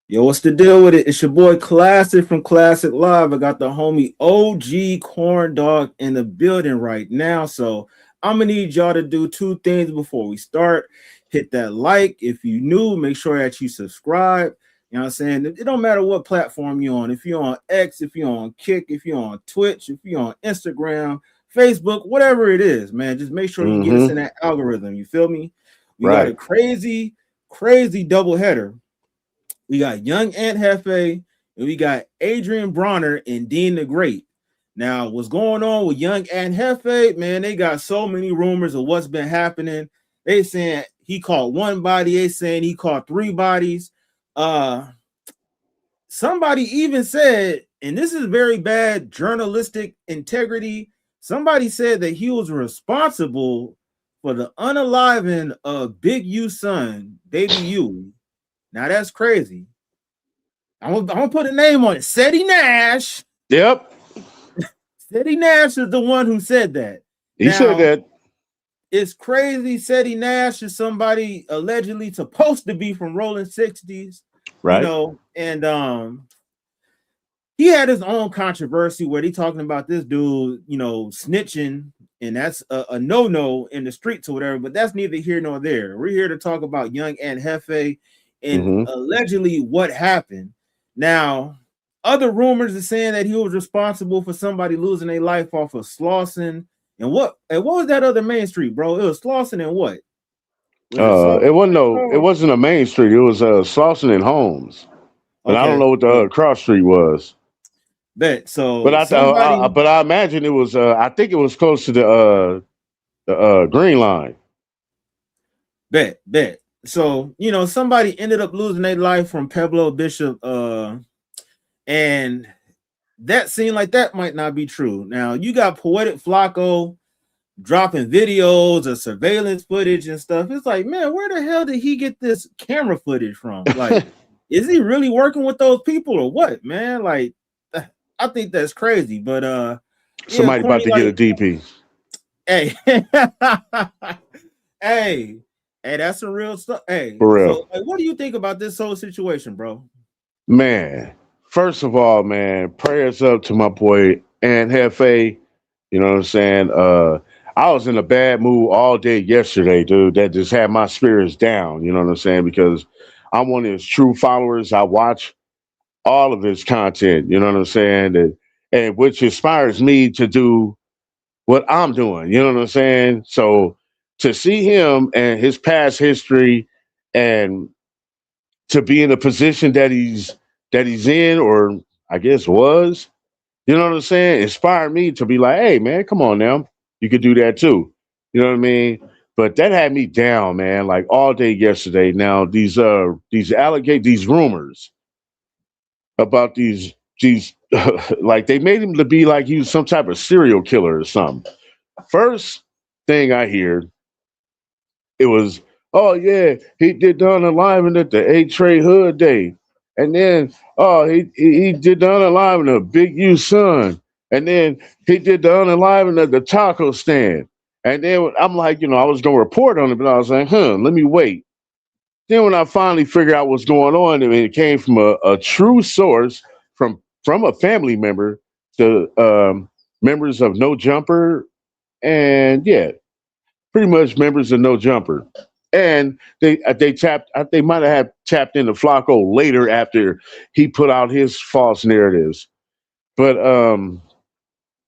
Yo, what's the deal with it? It's your boy Classic from Classic Live. I got the homie OG Corn Dog in the building right now. So I'm gonna need y'all to do two things before we start. Hit that like if you new, make sure that you subscribe. You know what I'm saying? It don't matter what platform you're on. If you're on X, if you're on Kick, if you're on Twitch, if you're on Instagram, Facebook, whatever it is, man, just make sure you get us in Mm-hmm. that algorithm. You feel me? We got a Right. crazy double header. We got young Ant Jefe, and we got Adrien Broner and Deen the Great. Now, what's going on with young Ant Jefe? Man, they got so many rumors of what's been happening. They saying he caught one body. They saying he caught three bodies. Uh, Somebody even said, and this is very bad journalistic integrity. Somebody said that he was responsible for the unaliving of Big U's son, Baby U. Now that's crazy. I'm gonna put a name on it. Seti Nash. Yep. Seti Nash is the one who said that. He said Now that. it's crazy. Seti Nash is somebody allegedly supposed to be from Rolling 60s, Right. and he had his own controversy where they talking about this dude, snitching, and that's a no-no in the streets or whatever. But that's neither here nor there. We're here to talk about young Ant Jefe and Mm-hmm. allegedly what happened. Now, other rumors are saying that he was responsible for somebody losing their life off of Slauson. And what was that other main street, bro? It was Slauson and what? Was it It Slauson? wasn't no. It wasn't a main street. It was Slauson and Holmes, but I don't Okay, know what the cross street was. bet. But So somebody but I imagine it was. I think it was close to the Green Line. bet. So, somebody ended up losing their life from Pueblo Bishop, and that seemed like that might not be true. Now, you got Poetic Flacco dropping videos of surveillance footage and stuff. It's like, man, where the hell did he get this camera footage from? Like, is he really working with those people or what, man? Like, I think that's crazy. But yeah, Somebody about corny to get a like, DP. hey, hey, hey, that's some real stuff. Hey, For real, so like, what do you think about this whole situation, bro? man. First of all, man, prayers up to my boy Aunt Hefe. You know what I'm saying? I was in a bad mood all day yesterday, dude. That just had my spirits down. You know what I'm saying? Because I'm one of his true followers. I watch all of his content. You know what I'm saying? And which inspires me to do what I'm doing. You know what I'm saying? So to see him and his past history, and to be in the position that he's in, or I guess was, you know what I'm saying? Inspired me to be like, hey man, come on now. You could do that too. You know what I mean? But that had me down, man, like all day yesterday. Now these rumors about these like they made him to be like he was some type of serial killer or something. First thing I hear, it was, oh yeah, he did the unalive at the A Trey Hood Day. And then he did the unalive of Big U son. And then he did the unalive at the taco stand. And then I'm like, I was gonna report on it, but I was like, let me wait. Then when I finally figured out what's going on, I mean, it came from a true source from a family member to members of No Jumper, and yeah, pretty much members of No Jumper. And they might have tapped into Flacco later after he put out his false narratives. But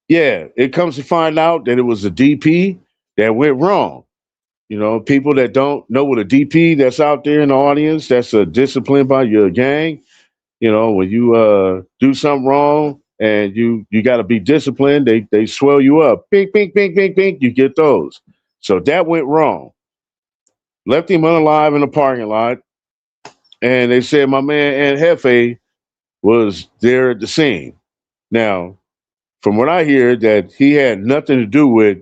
yeah, it comes to find out that it was a DP that went wrong. People that don't know what a DP that's out there in the audience, that's a discipline by your gang. When you do something wrong and you got to be disciplined, they swell you up. Bink, bink, bink, bink, bink. You get those. So that went wrong. Left him unalive in the parking lot, and they said my man Ant Jefe was there at the scene. Now, from what I hear, that he had nothing to do with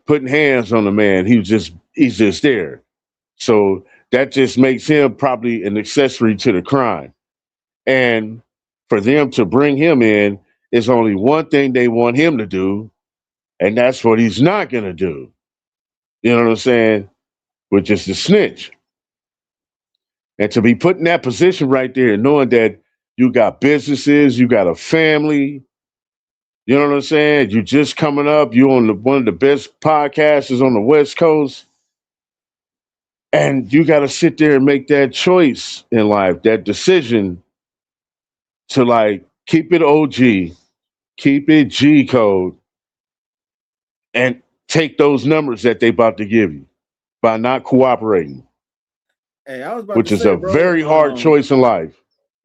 putting hands on the man. He's just there. So that just makes him probably an accessory to the crime. And for them to bring him in is only one thing they want him to do, and that's what he's not going to do. You know what I'm saying? Which is to snitch. And to be put in that position right there and knowing that you got businesses, you got a family, you know what I'm saying? You just coming up, you on one of the best podcasters on the West Coast, and you got to sit there and make that choice in life, that decision to like keep it OG, keep it G code, and take those numbers that they about to give you by not cooperating, Hey, I was about to which is say, a bro, very hard choice in life.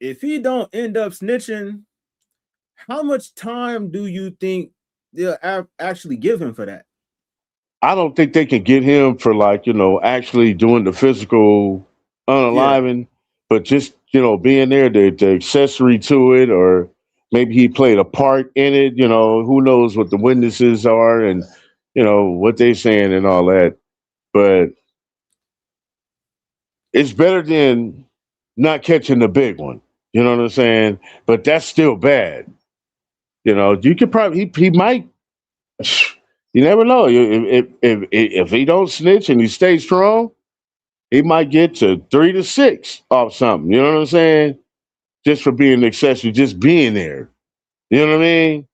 if he don't end up snitching, how much time do you think they'll actually give him for that? I don't think they can get him for like, actually doing the physical Yeah, unaliving, but just, being there, the accessory to it, or maybe he played a part in it, who knows what the witnesses are and, what they saying and all that. But it's better than not catching the big one. You know what I'm saying? But that's still bad. You could probably he might. You never know. If he don't snitch and he stays strong, he might get to 3 to 6 off something. You know what I'm saying? Just for being accessory, just being there. You know what I mean?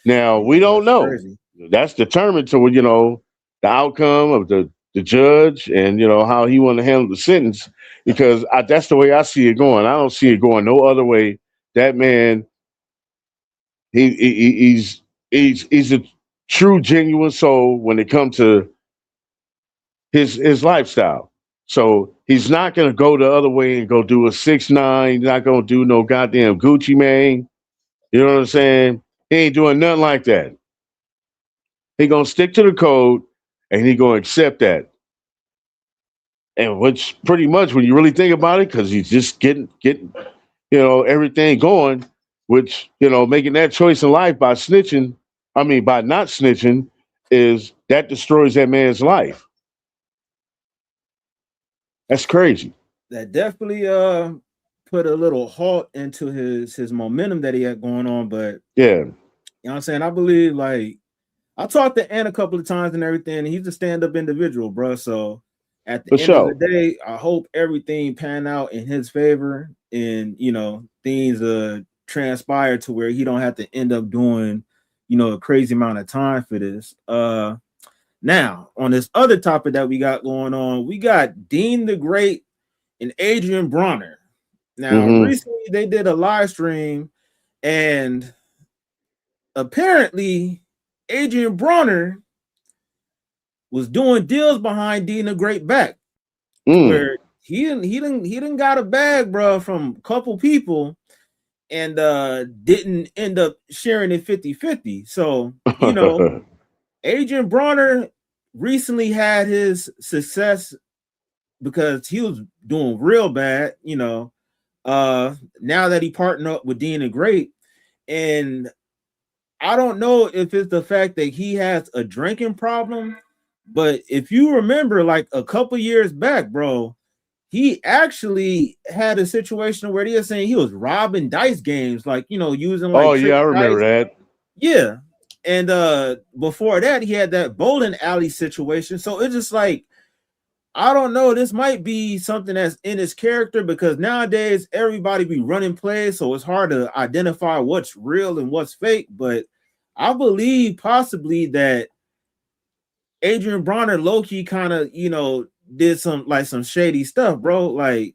Now we yeah, don't that's know. crazy. That's determined to the outcome of the judge and how he want to handle the sentence. Because that's the way I see it going. I don't see it going no other way. That man, he's a true genuine soul when it comes to his lifestyle. So he's not gonna go the other way and go do a 6ix9ine. He's not gonna do no goddamn Gucci Mane. You know what I'm saying? He ain't doing nothing like that. He gonna stick to the code and he gonna accept that. And which pretty much when you really think about it, because he's just getting everything going, which making that choice in life by snitching, I mean by not snitching, is that destroys that man's life. That's crazy. That definitely put a little halt into his momentum that he had going on. But Yeah, you know what I'm saying? I believe like I talked to Ant a couple of times and everything, and he's a stand-up individual, bro. So at the for end of the sure. day, I hope everything pan out in his favor and things transpire to where he don't have to end up doing, a crazy amount of time for this. Now on this other topic that we got going on, we got Deen the Great and Adrien Broner. Now, Hmm. recently they did a live stream, and apparently Adrien Broner was doing deals behind Deen the Great back to Mm. where he didn't got a bag, bro, from a couple people and didn't end up sharing it 50-50. So, Adrien Broner recently had his success because he was doing real bad, now that he partnered up with Deen the Great. And I don't know if it's the fact that he has a drinking problem, but if you remember, like a couple years back, bro, he actually had a situation where they were saying he was robbing dice games, like using Oh like yeah, I trick remember dice. that. Yeah. And before that, he had that bowling alley situation. So it's just like I don't know. This might be something that's in his character because nowadays everybody be running plays, so it's hard to identify what's real and what's fake. But I believe possibly that Adrien Broner low-key kind of, did some shady stuff, bro. Like,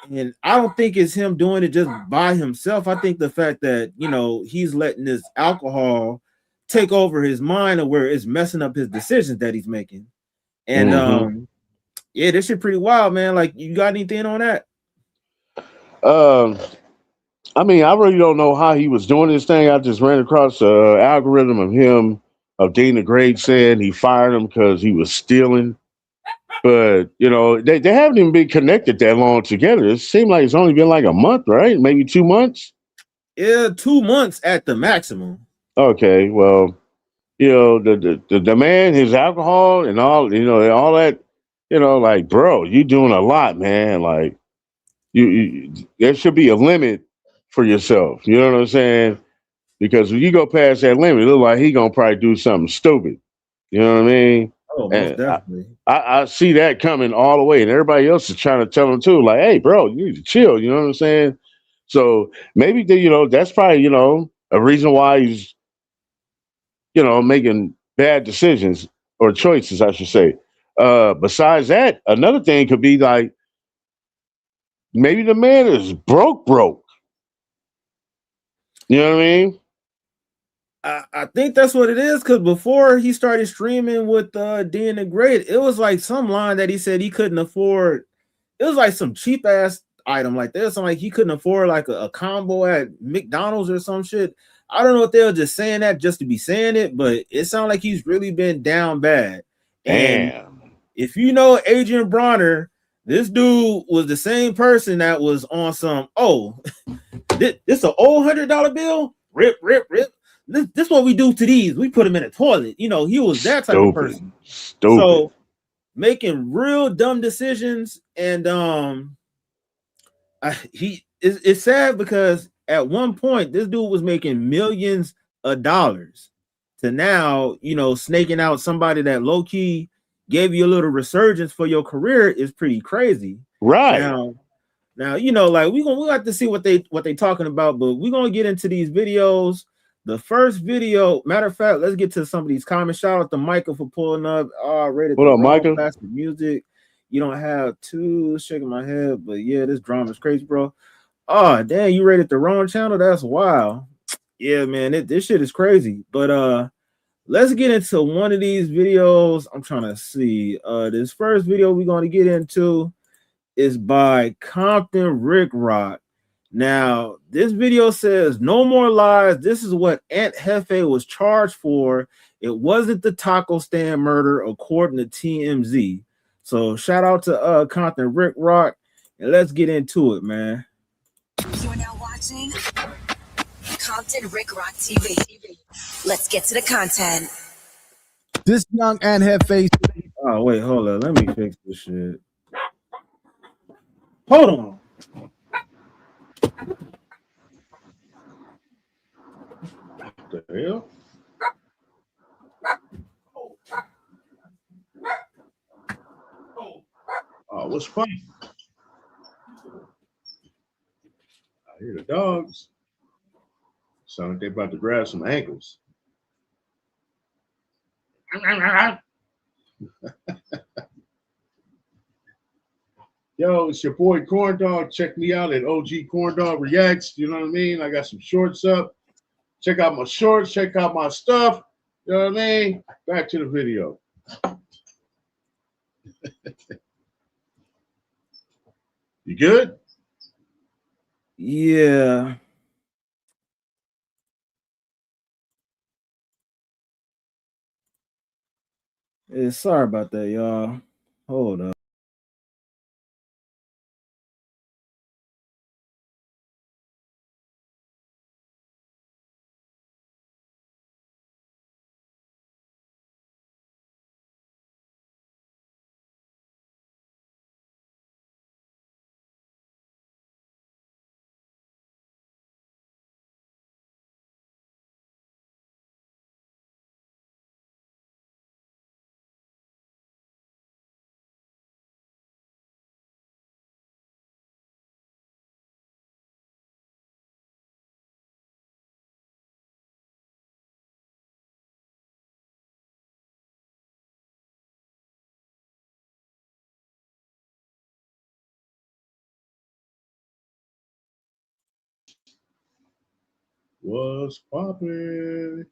and I don't think it's him doing it just by himself. I think the fact that, he's letting this alcohol take over his mind and where it's messing up his decisions that he's making. And Hmm. yeah, this shit pretty wild, man. Like, you got anything on that? Um, I mean, I really don't know how he was doing this thing. I just ran across a algorithm of him of Dana Grade saying he fired him because he was stealing. But they haven't even been connected that long together. It seemed like it's only been like a month, right? Maybe 2 months. Yeah, 2 months at the maximum. Okay, well, the man, his alcohol and all that, like, bro, you doing a lot, man. Like, you there should be a limit for yourself. You know what I'm saying? Because when you go past that limit, it look like he gonna probably do something stupid. You know what I mean? Oh, most And definitely. I see that coming all the way, and everybody else is trying to tell him too, like, "Hey, bro, you need to chill." You know what I'm saying? So maybe that's probably a reason why he's making bad decisions or choices, I should say. Besides that, another thing could be like maybe the man is broke. You know what I mean? I think that's what it is, because before he started streaming with Deen the Great, it was like some line that he said he couldn't afford. It was like some cheap ass item, like there's something like he couldn't afford like a combo at McDonald's or some shit. I don't know if they were just saying that just to be saying it, but it sounded like he's really been down bad. And Damn. if you know Adrien Broner, this dude was the same person that was on some, this an old $100 bill? Rip. This what we do to these. We put them in a toilet. He was that type of person. Stupid. So making real dumb decisions, and it's sad because at one point this dude was making millions of dollars to now, snaking out somebody that low key gave you a little resurgence for your career is pretty crazy. Right. Now, like we have to see what they talking about, but we're gonna get into these videos. The first video, matter of fact, let's get to some of these comments. Shout out to Michael for pulling up. Rated What the up, wrong Micah? classic music. You don't have to, shaking my head, but yeah, this drama is crazy, bro. Oh, damn, you rated the wrong channel. That's wild. Yeah, man, this shit is crazy. But let's get into one of these videos. I'm trying to see. This first video we're going to get into is by Compton Rick Rock. Now, this video says no more lies. This is what Ant Jefe was charged for. It wasn't the taco stand murder, according to TMZ. So shout out to Compton Rick Rock, and let's get into it, man. You are now watching Compton Rick Rock TV. Let's get to the content. This young Ant Jefe. Oh, wait, hold on. Let me fix this shit. Hold on. What the hell? Oh, what's funny? I hear the dogs. Sound like they about to grab some ankles. Yo, it's your boy Corn Dog. Check me out at OG Corn Dog Reacts. You know what I mean? I got some shorts up. Check out my shorts. Check out my stuff. You know what I mean? Back to the video. You good? Yeah. Sorry about that, y'all. Hold up. What's poppin'?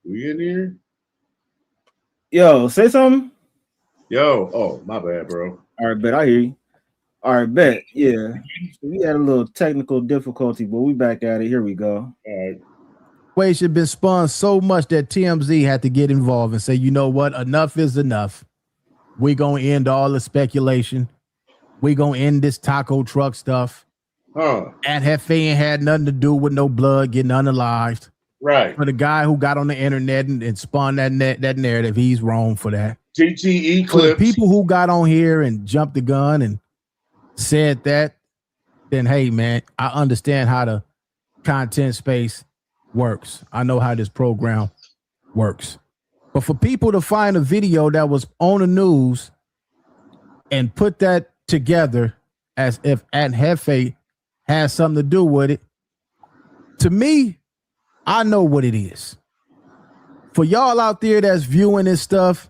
We in here? Yo, say something. Yo, oh, my bad, bro. All right, bet I hear you. All right, bet. Yeah. We had a little technical difficulty, but we back at it. Here we go. All right. Situation had been spun so much that TMZ had to get involved and say, you know what? Enough is enough. We're going to end all the speculation. We're going to end this taco truck stuff. Ant Jefe ain't had nothing to do with no blood getting unalived. Right. For the guy who got on the internet and spun that narrative, he's wrong for that. TTE clips. For the people who got on here and jumped the gun and said that, then hey, man, I understand how the content space works. I know how this program works. But for people to find a video that was on the news and put that together as if Ant Jefe has something to do with it, to me, I know what it is. For y'all out there that's viewing this stuff,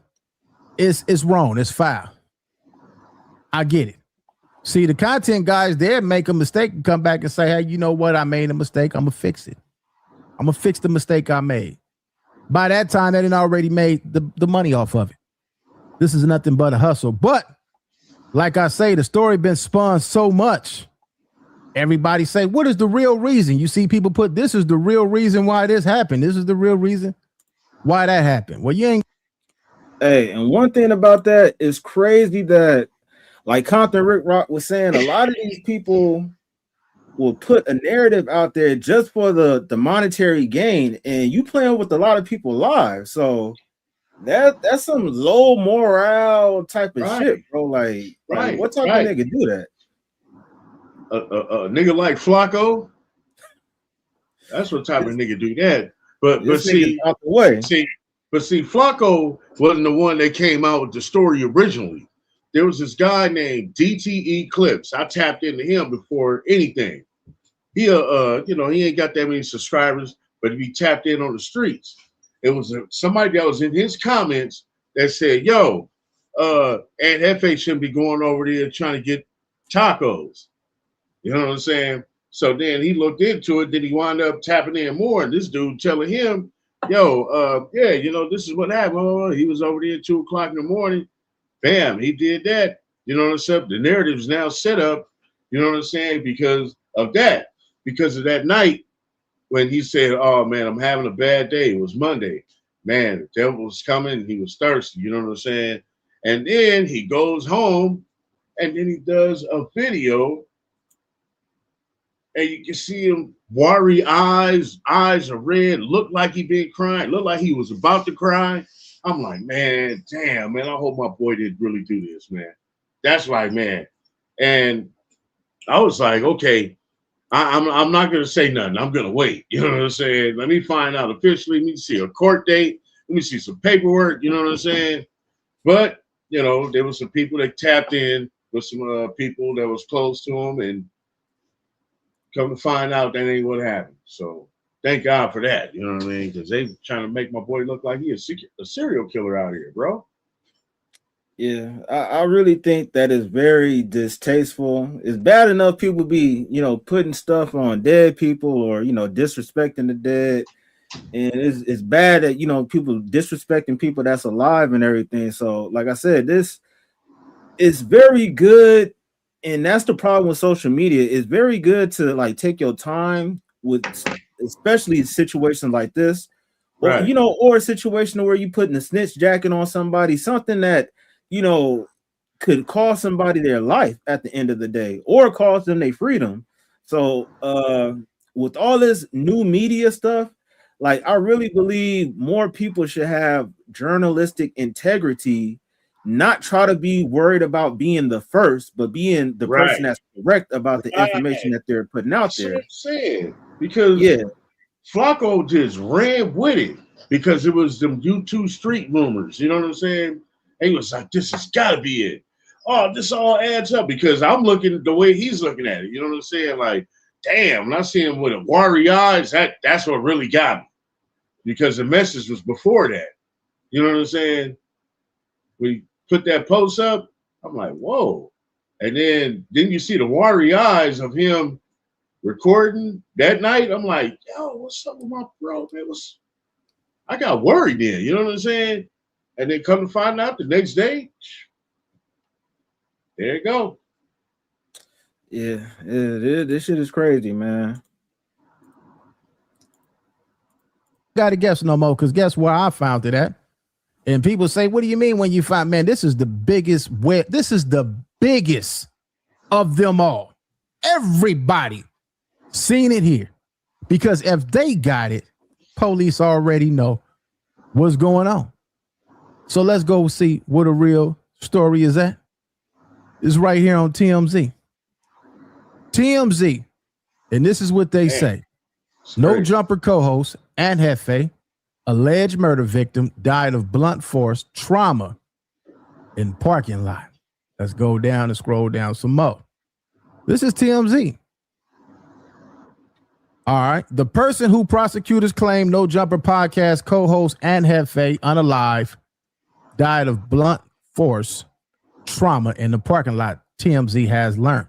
it's wrong. It's foul. I get it. See, the content guys, they make a mistake and come back and say, hey, you know what? I made a mistake. I'm going to fix it. I'm going to fix the mistake I made. By that time, they didn't already made the money off of it. This is nothing but a hustle. But like I say, the story been spun so much. Everybody say, what is the real reason? You see people put, this is the real reason why this happened. This is the real reason why that happened. Well, you ain't. Hey, and one thing about that is crazy that, like Compton Rick Rock was saying, a lot of these people will put a narrative out there just for the monetary gain, and you playing with a lot of people's lives. So that's some low morale type of shit, bro. Like what type of nigga do that? A nigga like Flacco, that's what type of nigga do that. But see, out the way. See, Flacco wasn't the one that came out with the story originally. There was this guy named DTE Clips. I tapped into him before anything. He he ain't got that many subscribers, but he tapped in on the streets. It was somebody that was in his comments that said, yo, Ant Jefe shouldn't be going over there trying to get tacos. You know what I'm saying? So then he looked into it. Then he wound up tapping in more. And this dude telling him, yo, this is what happened. Oh, he was over there at 2 o'clock in the morning. Bam, he did that. You know what I'm saying? The narrative is now set up, you know what I'm saying, because of that. Because of that night when he said, oh, man, I'm having a bad day. It was Monday. Man, the devil was coming. He was thirsty. You know what I'm saying? And then he goes home and then he does a video. And you can see him, watery eyes are red, look like he been crying, look like he was about to cry. I'm like, man, damn, man, I hope my boy didn't really do this, man. That's right, man. And I was like, okay, I'm not going to say nothing. I'm going to wait. You know what I'm saying? Let me find out officially. Let me see a court date. Let me see some paperwork. You know what I'm saying? But, there was some people that tapped in with some people that was close to him, and come to find out that ain't what happened. So thank God for that. You know what I mean? Because they trying to make my boy look like he a serial killer out here, bro. Yeah, I really think that is very distasteful. It's bad enough people be, putting stuff on dead people or, disrespecting the dead. And it's bad that, people disrespecting people that's alive and everything. So, like I said, this is very good. And that's the problem with social media. It's very good to like take your time with, especially situations like this, right. or a situation where you putting a snitch jacket on somebody, something that, could cost somebody their life at the end of the day or cost them their freedom. So with all this new media stuff, like I really believe more people should have journalistic integrity, not try to be worried about being the first, but being the person that's correct about the information that they're putting out there. That's what I'm saying. Because Flacco just ran with it because it was them YouTube street rumors. You know what I'm saying? And he was like, this has got to be it. Oh, this all adds up because I'm looking at the way he's looking at it. You know what I'm saying? Like, damn, when I see him with a watery eyes, that's what really got me. Because the message was before that. You know what I'm saying? We put that post up, I'm like, whoa. And then you see the watery eyes of him recording that night. I'm like, yo, what's up with my bro? Man, I got worried then, you know what I'm saying? And then come to find out the next day, there you go. Yeah, this shit is crazy, man. Got to guess no more, because guess where I found it at? And people say, what do you mean when you find, man, this is the biggest of them all. Everybody seen it here. Because if they got it, police already know what's going on. So let's go see what a real story is at. It's right here on TMZ. TMZ, and this is what they say. No jumper co-host Ant Jefe alleged murder victim, died of blunt force trauma in parking lot. Let's go down and scroll down some more. This is TMZ. All right. The person who prosecutors claim No Jumper podcast co-host Ant Jefe, unalive, died of blunt force trauma in the parking lot, TMZ has learned.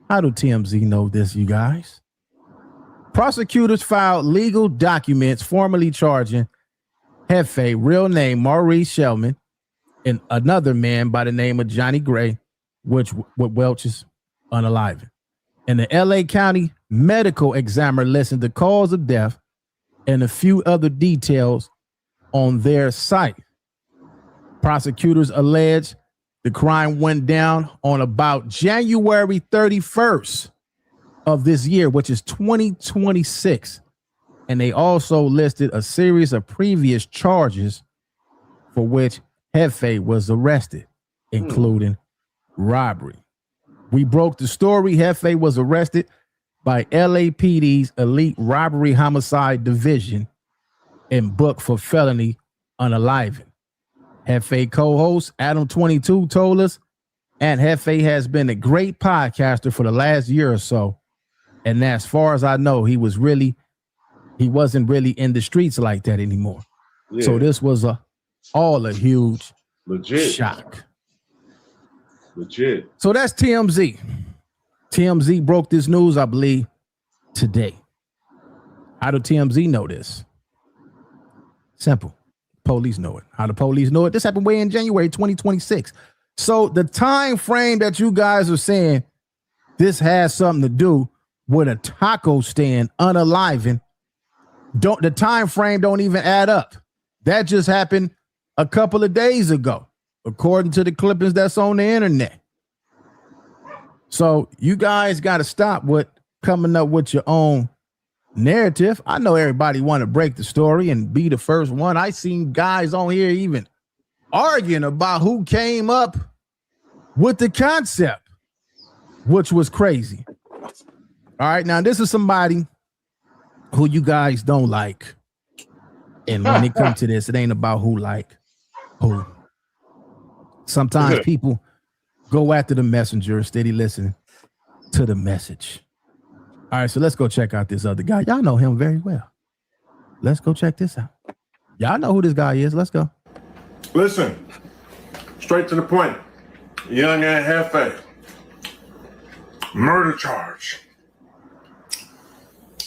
How do TMZ know this, you guys? Prosecutors filed legal documents formally charging Jefe, real name Maurice Shellman, and another man by the name of Johnny Gray, which Welch's unalive. And the LA County medical examiner listened to cause of death and a few other details on their site. Prosecutors allege the crime went down on about January 31st of this year, which is 2026. And they also listed a series of previous charges for which Jefe was arrested, including robbery. We broke the story. Jefe was arrested by LAPD's Elite Robbery Homicide Division and booked for felony unaliving. Jefe co-host Adam 22 told us, and Jefe has been a great podcaster for the last year or so. And as far as I know, he wasn't really in the streets like that anymore. Yeah. So this was all a huge shock. Legit. So that's TMZ. TMZ broke this news, I believe, today. How do TMZ know this? Simple. Police know it. How do police know it? This happened way in January 2026. So the time frame that you guys are saying this has something to do with a taco stand unaliving, the time frame don't even add up. That just happened a couple of days ago, according to the clippings that's on the internet. So you guys got to stop with coming up with your own narrative. I know everybody want to break the story and be the first one. I seen guys on here even arguing about who came up with the concept, which was crazy. All right, now this is somebody who you guys don't like. And when it comes to this, it ain't about who like who. Sometimes people go after the messenger instead of listening to the message. All right, so let's go check out this other guy. Y'all know him very well. Let's go check this out. Y'all know who this guy is. Let's go. Listen, straight to the point. Young Ant Jefe. Murder charge.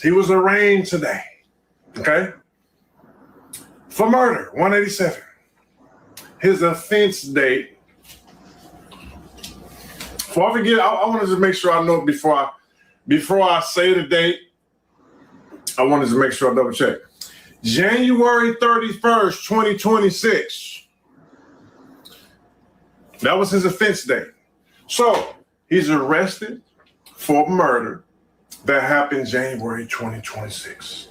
He was arraigned today, okay? For murder, 187. His offense date. Before I forget, I want to just make sure I know before I say the date, I wanted to make sure I double check. January 31st, 2026. That was his offense date. So he's arrested for murder that happened January 2026.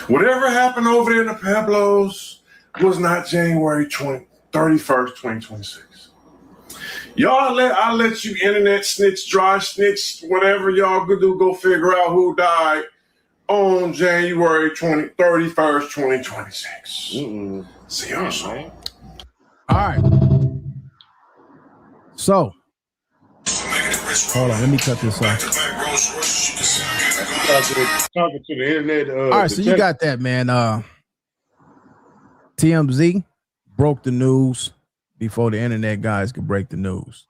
Whatever happened over there in the Pueblos was not January 31st, 2026. Y'all I'll let you internet snitch, dry snitch, whatever y'all could do, go figure out who died on January 31st, 2026. See y'all soon. All right. So, hold on, let me cut this off. Talking to the internet. All right, so you got that, man. TMZ broke the news before the internet guys could break the news.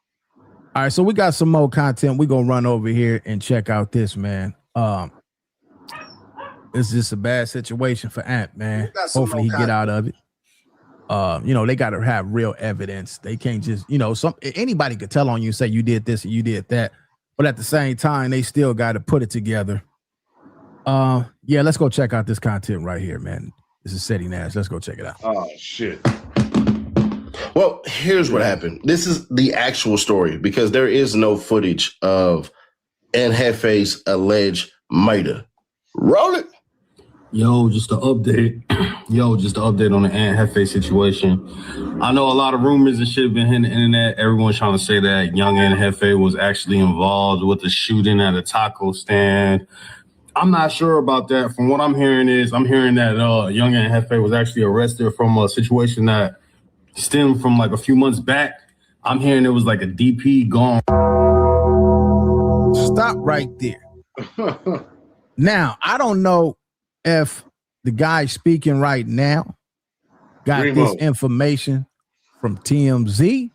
All right, so we got some more content. We're going to run over here and check out this, man. It's just a bad situation for Ant, man. Hopefully he get out of it. They got to have real evidence. They can't just, anybody could tell on you and say you did this and you did that. But at the same time, they still got to put it together. Let's go check out this content right here, man. This is Seti Nash. Let's go check it out. Oh, shit. Well, here's what happened. This is the actual story because there is no footage of Ant Jefe's alleged murder. Roll it. Just an update on the Ant Jefe situation. I know a lot of rumors and shit have been hitting the internet. Everyone's trying to say that young Ant Jefe was actually involved with the shooting at a taco stand. I'm not sure about that. From what I'm hearing that young Ant Jefe was actually arrested from a situation that stemmed from like a few months back. I'm hearing it was like a DP gone. Stop right there. Now, I don't know if the guy speaking right now got this information from TMZ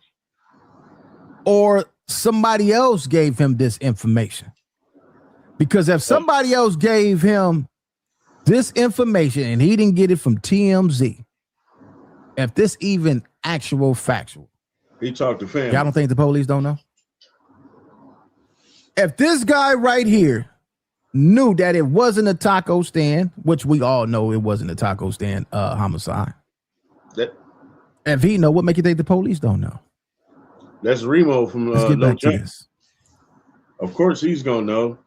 or somebody else gave him this information. Because if somebody else gave him this information and he didn't get it from TMZ, if this even actual factual, he talked to family. Y'all don't think the police don't know? If this guy right here knew that it wasn't a taco stand, which we all know it wasn't a taco stand homicide. If he know, what make you think the police don't know? That's Remo from Let's get back to this. Of course he's gonna know.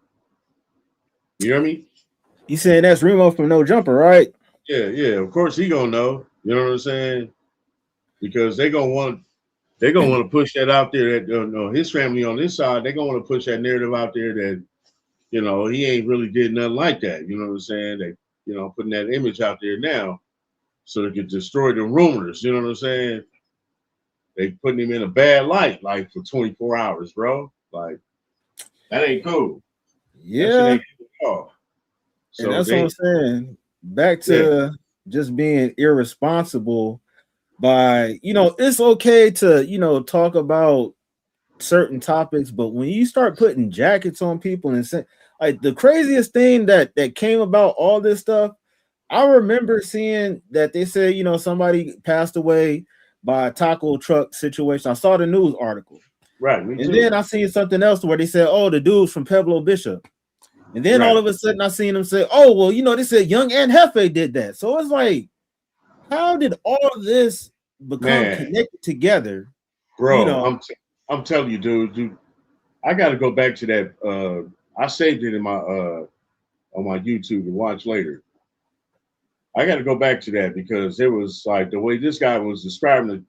You hear me? You saying that's Remo from No Jumper, right? Yeah. Of course he gonna know. You know what I'm saying? Because they gonna want to push that out there. That his family on this side, they gonna want to push that narrative out there that he ain't really did nothing like that. You know what I'm saying? They putting that image out there now, so they could destroy the rumors. You know what I'm saying? They putting him in a bad light, like for 24 hours, bro. Like that ain't cool. Yeah. So and that's what I'm saying. Back to just being irresponsible by, it's okay to, talk about certain topics, but when you start putting jackets on people and say, like, the craziest thing that came about all this stuff, I remember seeing that they said, somebody passed away by a taco truck situation. I saw the news article. Right. Me too. And then I seen something else where they said, oh, the dude's from Pueblo Bishop. And then all of a sudden I seen them say, oh, well, they said young Ant Jefe did that. So it's like, how did all of this become connected together? Bro, I'm telling you, dude, I got to go back to that. I saved it in my on my YouTube to watch later. I got to go back to that because it was like the way this guy was describing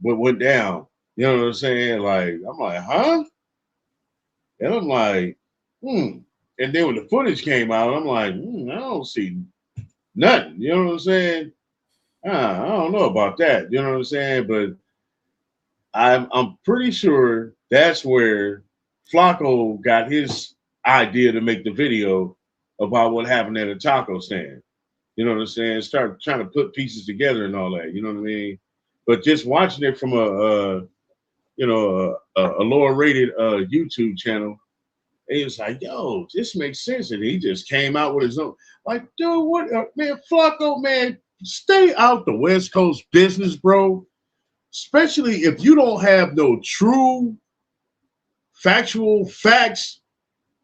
what went down. You know what I'm saying? Like, I'm like, huh? And I'm like, And then when the footage came out, I'm like, I don't see nothing. You know what I'm saying? I don't know about that. You know what I'm saying? But I'm pretty sure that's where Flacco got his idea to make the video about what happened at a taco stand. You know what I'm saying? Start trying to put pieces together and all that. You know what I mean? But just watching it from a lower rated YouTube channel, it was like, yo, this makes sense. And he just came out with his own. Like, dude, what, man, Flacco, man, stay out the West Coast business, bro. Especially if you don't have no true factual facts.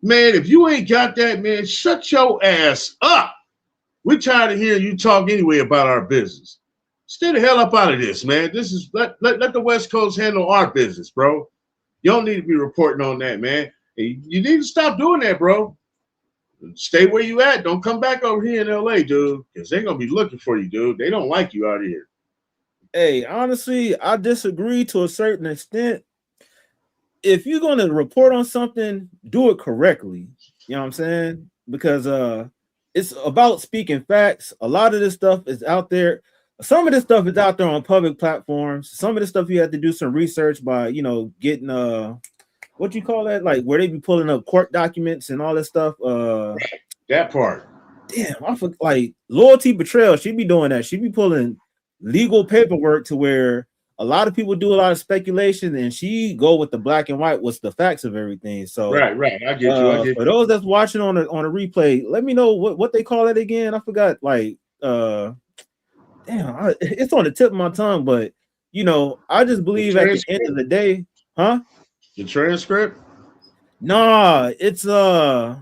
Man, if you ain't got that, man, shut your ass up. We're tired of hearing you talk anyway about our business. Stay the hell up out of this, man. This is let the West Coast handle our business, bro. You don't need to be reporting on that, man. You need to stop doing that, bro. Stay where you at. Don't come back over here in LA, dude, because they're gonna be looking for you, dude. They don't like you out here. Hey, honestly, I disagree to a certain extent. If you're gonna report on something, do it correctly. You know what I'm saying? Because it's about speaking facts. A lot of this stuff is out there. Some of this stuff is out there on public platforms. Some of this stuff you have to do some research by, getting what you call that? Like where they be pulling up court documents and all this stuff. That part. Damn, I forgot, like Loyalty Betrayal. She be doing that. She be pulling legal paperwork to where a lot of people do a lot of speculation, and she go with the black and white. What's the facts of everything? So right. I get you. For those that's watching on a replay, let me know what they call it again. I forgot. Like it's on the tip of my tongue, but I just believe at the end of the day, huh? The transcript? Nah, it's I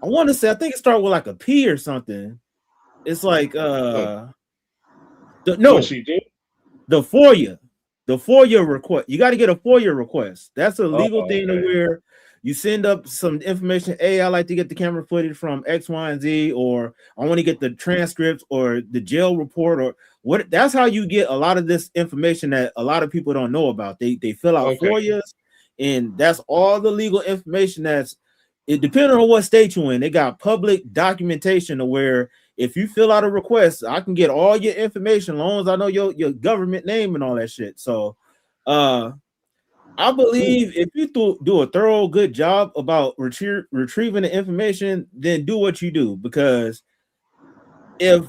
want to say I think it started with like a P or something. It's like the FOIA request. You got to get a FOIA request. That's a legal thing where you send up some information. Hey, I like to get the camera footage from X, Y, and Z, or I want to get the transcripts or the jail report or what. That's how you get a lot of this information that a lot of people don't know about. They fill out FOIAs, and that's all the legal information that's it depending on what state you're in, they got public documentation to where if you fill out a request, I can get all your information as long as I know your government name and all that shit. So I believe if you do a thorough good job about retrieving the information, then do what you do. Because if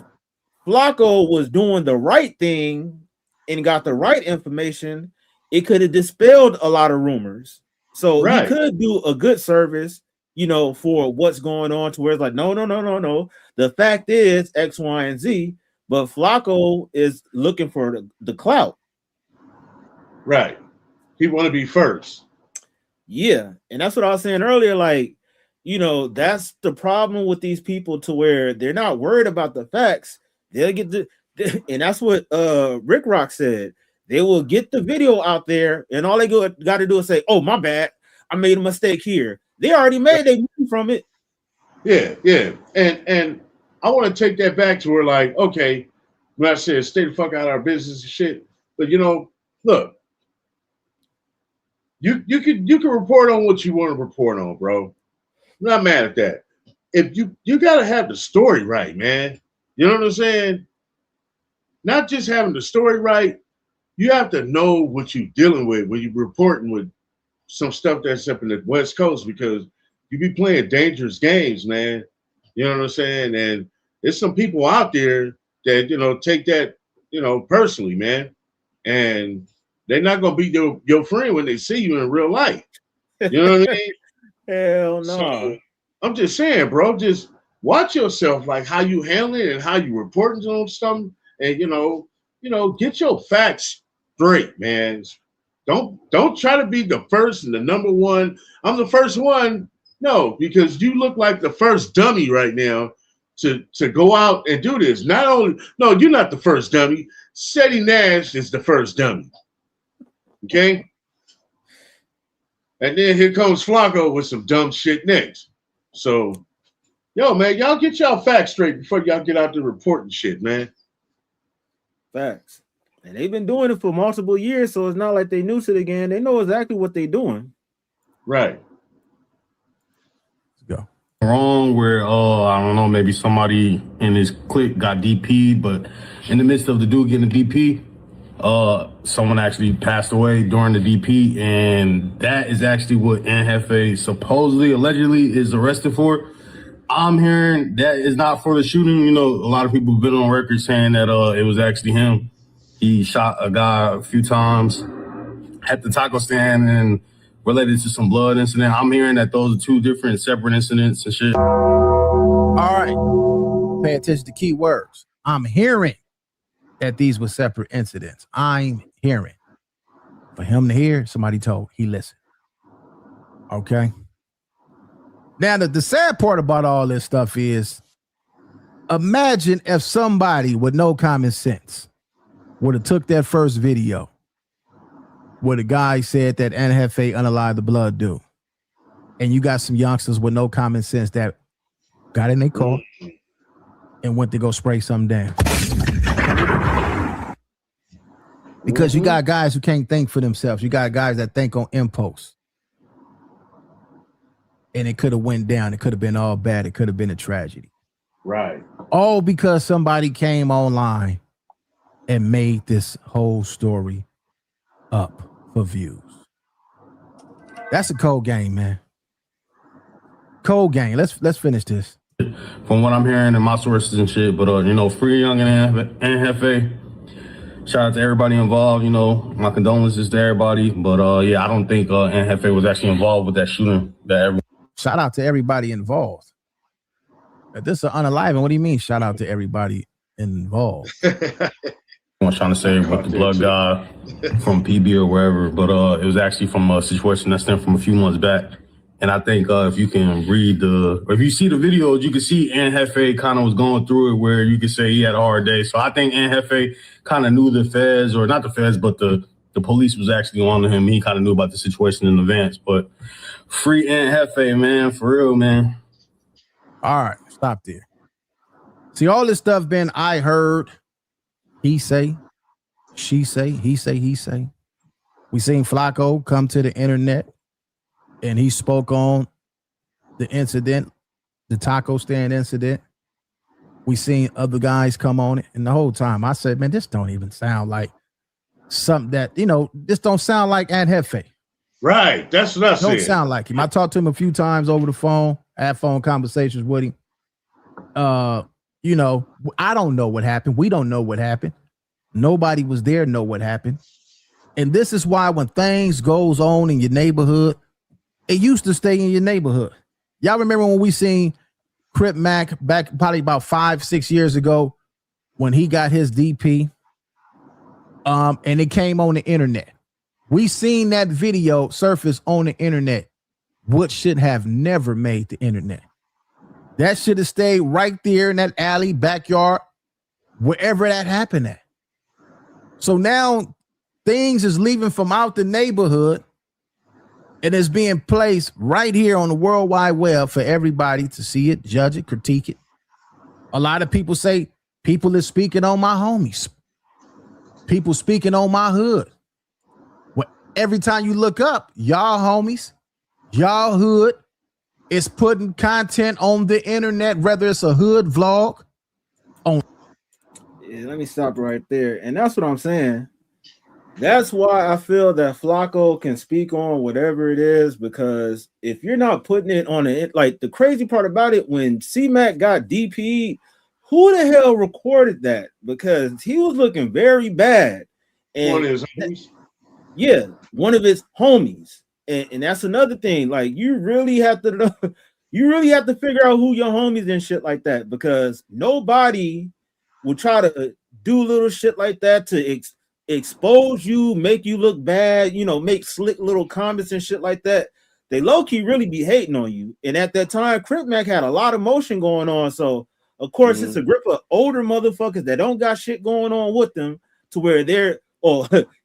Flacco was doing the right thing and got the right information, it could have dispelled a lot of rumors. So he could do a good service, for what's going on, to where it's like, no. The fact is X, Y, and Z, but Flacco is looking for the clout. Right. He want to be first. Yeah. And that's what I was saying earlier. Like, that's the problem with these people, to where they're not worried about the facts. They'll get and that's what Rick Rock said. They will get the video out there, and all they got to do is say, "Oh, my bad, I made a mistake here." They already made their money from it. Yeah. And I want to take that back to where, like, okay, when I said stay the fuck out of our business and shit, but look, you can report on what you want to report on, bro. I'm not mad at that. If you gotta have the story right, man. You know what I'm saying? Not just having the story right, you have to know what you're dealing with when you're reporting with some stuff that's up in the West Coast, because you be playing dangerous games, man. You know what I'm saying? And there's some people out there that, take that, personally, man. And they're not going to be your friend when they see you in real life. You know what I mean? Hell no. So, I'm just saying, bro, just watch yourself, like how you handle it and how you reporting on something. And, get your facts straight, man. Don't try to be the first and the number one. I'm the first one. No, because you look like the first dummy right now to go out and do this. No, you're not the first dummy. Seti Nash is the first dummy. Okay? And then here comes Flacco with some dumb shit next. So, man, y'all get y'all facts straight before y'all get out there reporting shit, man. Facts. And they've been doing it for multiple years, so it's not like they new to the game. They know exactly what they're doing. Right. Let's go. Wrong where, I don't know, maybe somebody in his clique got DP'd, but in the midst of the dude getting a DP, someone actually passed away during the DP, and that is actually what Ant Jefe supposedly, allegedly is arrested for. I'm hearing that is not for the shooting. A lot of people have been on record saying that it was actually him. He shot a guy a few times at the taco stand and related to some blood incident. I'm hearing that those are two different separate incidents and shit. All right. Pay attention to key words. I'm hearing that these were separate incidents. I'm hearing. For him to hear, somebody told, he listened. Okay. Now, the sad part about all this stuff is, imagine if somebody with no common sense would have took that first video where the guy said that Ant Jefe unalived the blood dude, and you got some youngsters with no common sense that got in their car and went to go spray something down. Because you got guys who can't think for themselves. You got guys that think on impulse. And it could have went down. It could have been all bad. It could have been a tragedy. Right. All because somebody came online and made this whole story up for views. That's a cold game, man. Cold game. Let's finish this. From what I'm hearing in my sources and shit, but free young and Jefe. Shout out to everybody involved. My condolences to everybody. But I don't think Ant Jefe was actually involved with that shooting. Shout out to everybody involved. This is an unaliving. What do you mean? Shout out to everybody involved. I was trying to say with the blood guy from PB or wherever, but it was actually from a situation that stemmed from a few months back. And I think if you can if you see the videos, you can see Ant Jefe kind of was going through it where you could say he had a hard day. So I think Ant Jefe kind of knew the feds, or not the feds, but the police was actually on to him. He kind of knew about the situation in advance. But free Ant Jefe, man, for real, man. All right, stop there. See, all this stuff been I heard, he say, she say, he say, he say. We seen Flacco come to the internet and he spoke on the incident, the taco stand incident. We seen other guys come on it, and the whole time I said, man, this don't even sound like something that, this don't sound like Ant Jefe. Right. That's what I said. Don't sound like him. I talked to him a few times over the phone. I had phone conversations with him. I don't know what happened. We don't know what happened. Nobody was there know what happened. And this is why when things goes on in your neighborhood, it used to stay in your neighborhood. Y'all remember when we seen Crip Mac back probably about 5-6 years ago when he got his DP, and it came on the internet. We seen that video surface on the internet, which should have never made the internet. That should have stayed right there in that alley, backyard, wherever that happened at. So now things is leaving from out the neighborhood and it's being placed right here on the World Wide Web for everybody to see it, judge it, critique it. A lot of people say people is speaking on my homies. People speaking on my hood. Well, every time you look up, y'all homies, y'all hood is putting content on the internet, whether it's a hood vlog. Yeah, let me stop right there. And that's what I'm saying. That's why I feel that Flacco can speak on whatever it is, because if you're not putting it on it, like the crazy part about it, when C-Mac got DP'd, who the hell recorded that? Because he was looking very bad. And One of his homies. Yeah, one of his homies. And that's another thing. Like you really have to figure out who your homies and shit like that, because nobody will try to do little shit like that to expose you, make you look bad, make slick little comments and shit like that. They low-key really be hating on you. And at that time, Crip Mac had a lot of motion going on. So of course it's a group of older motherfuckers that don't got shit going on with them to where they're,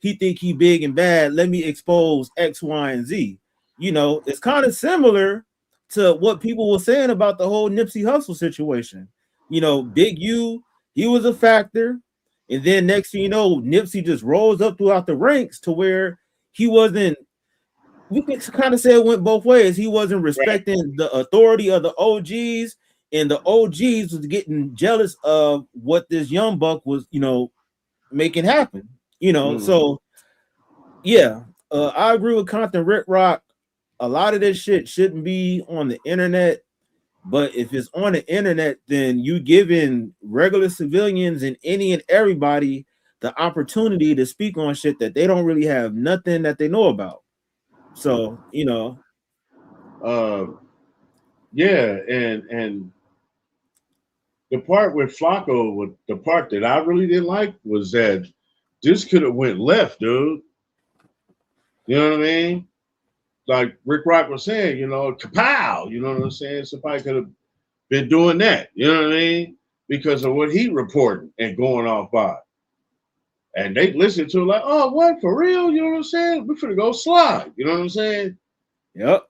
he think he big and bad, let me expose X, Y, and Z. It's kind of similar to what people were saying about the whole Nipsey Hussle situation. Big U, he was a factor. And then next thing you know, Nipsey just rolls up throughout the ranks to where he wasn't, we can kind of say it went both ways. He wasn't respecting the authority of the OGs, and the OGs was getting jealous of what this young buck was, making happen. So yeah, I agree with Compton Rick Rock. A lot of this shit shouldn't be on the internet. But if it's on the internet, then you giving regular civilians and any and everybody the opportunity to speak on shit that they don't really have nothing that they know about. So, yeah, and the part with Flacco, the part that I really didn't like was that this could have went left, dude. You know what I mean? Like Rick Rock was saying, kapow, you know what I'm saying? Somebody could have been doing that, you know what I mean? Because of what he reporting and going off by. And they listen to it like, oh, what, for real? You know what I'm saying? We're finna go slide, you know what I'm saying? Yep.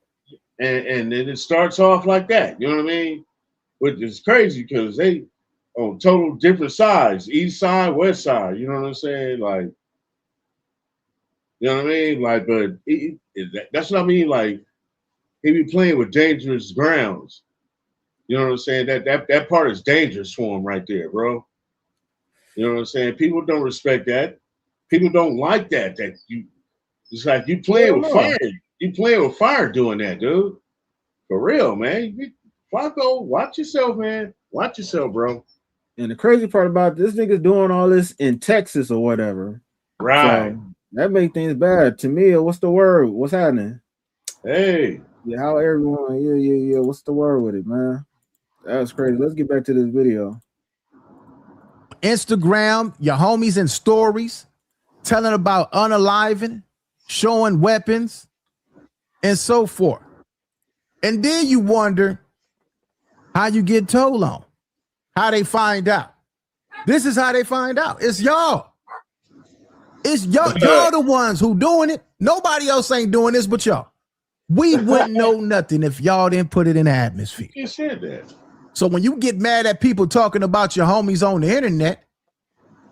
And then it starts off like that, you know what I mean? Which is crazy because they on total different sides, east side, west side, you know what I'm saying? Like, you know what I mean? Like, but that's what I mean. Like, he be playing with dangerous grounds. You know what I'm saying? That part is dangerous for him right there, bro. You know what I'm saying? People don't respect that. People don't like that. It's like you playing with fire. You playing with fire doing that, dude. For real, man. Flacco, watch yourself, man. Watch yourself, bro. And the crazy part about this nigga's doing all this in Texas or whatever. Right. So that makes things bad. To me, what's the word? What's happening? Hey. Yeah, how everyone? Yeah. What's the word with it, man? That was crazy. Let's get back to this video. Instagram, your homies in stories, telling about unaliving, showing weapons, and so forth. And then you wonder how you get told on, how they find out. This is how they find out. It's y'all. It's y'all the ones who doing it. Nobody else ain't doing this but y'all. We wouldn't know nothing if y'all didn't put it in the atmosphere. You said that. So when you get mad at people talking about your homies on the internet,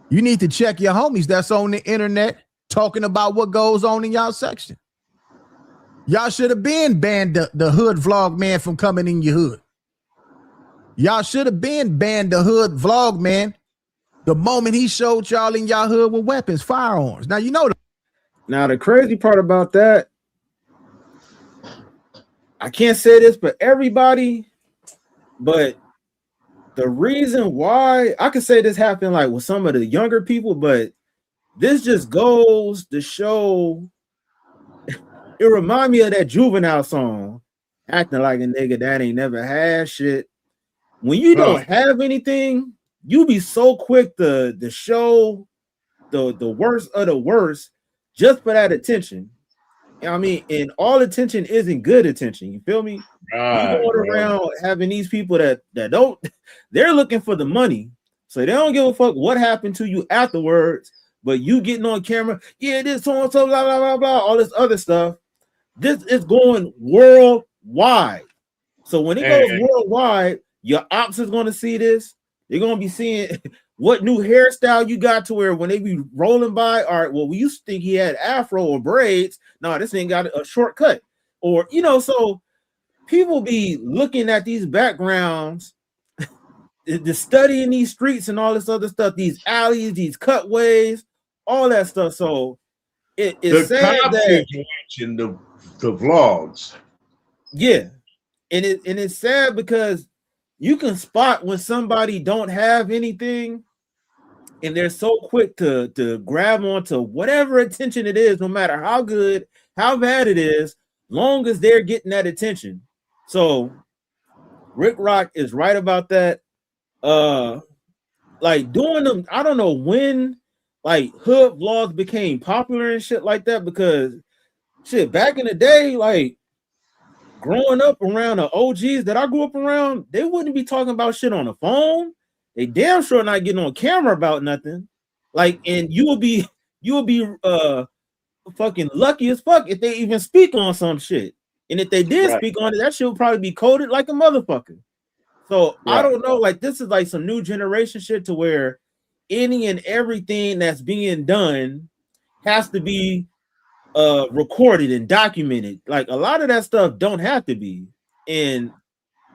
you need to check your homies that's on the internet talking about what goes on in y'all section. Y'all should have been banned the hood vlog man from coming in your hood. Y'all should have been banned the hood vlog man the moment he showed y'all in y'all hood with weapons, firearms. Now you know. Now the crazy part about that, I can't say this for everybody, but the reason why I could say this happened like with some of the younger people, but this just goes to show. It remind me of that Juvenile song, acting like a nigga that ain't never had shit. When you don't have anything, you be so quick to show the worst of the worst just for that attention. I mean, and all attention isn't good attention. You feel me? You going around having these people that don't, they're looking for the money, so they don't give a fuck what happened to you afterwards. But you getting on camera, yeah, this so and so, blah blah blah blah, all this other stuff. This is going worldwide. So when it goes worldwide, your ops is going to see this. They're going to be seeing what new hairstyle you got to where when they be rolling by, all right, well, we used to think he had afro or braids. No, this thing got a shortcut. Or, you know, so people be looking at these backgrounds, the studying these streets and all this other stuff, these alleys, these cutways, all that stuff. So it's sad that watching the vlogs. Yeah. And it's sad because you can spot when somebody don't have anything and they're so quick to grab onto whatever attention it is, no matter how good, how bad it is, long as they're getting that attention. So Rick Rock is right about that. Like doing them, I don't know when like hood vlogs became popular and shit like that, because shit back in the day, like growing up around the OGs that I grew up around, they wouldn't be talking about shit on the phone. They damn sure not getting on camera about nothing. Like, and you will be fucking lucky as fuck if they even speak on some shit. And if they did speak on it, that shit would probably be coded like a motherfucker. So I don't know, like this is like some new generation shit to where any and everything that's being done has to be recorded and documented. Like a lot of that stuff don't have to be, and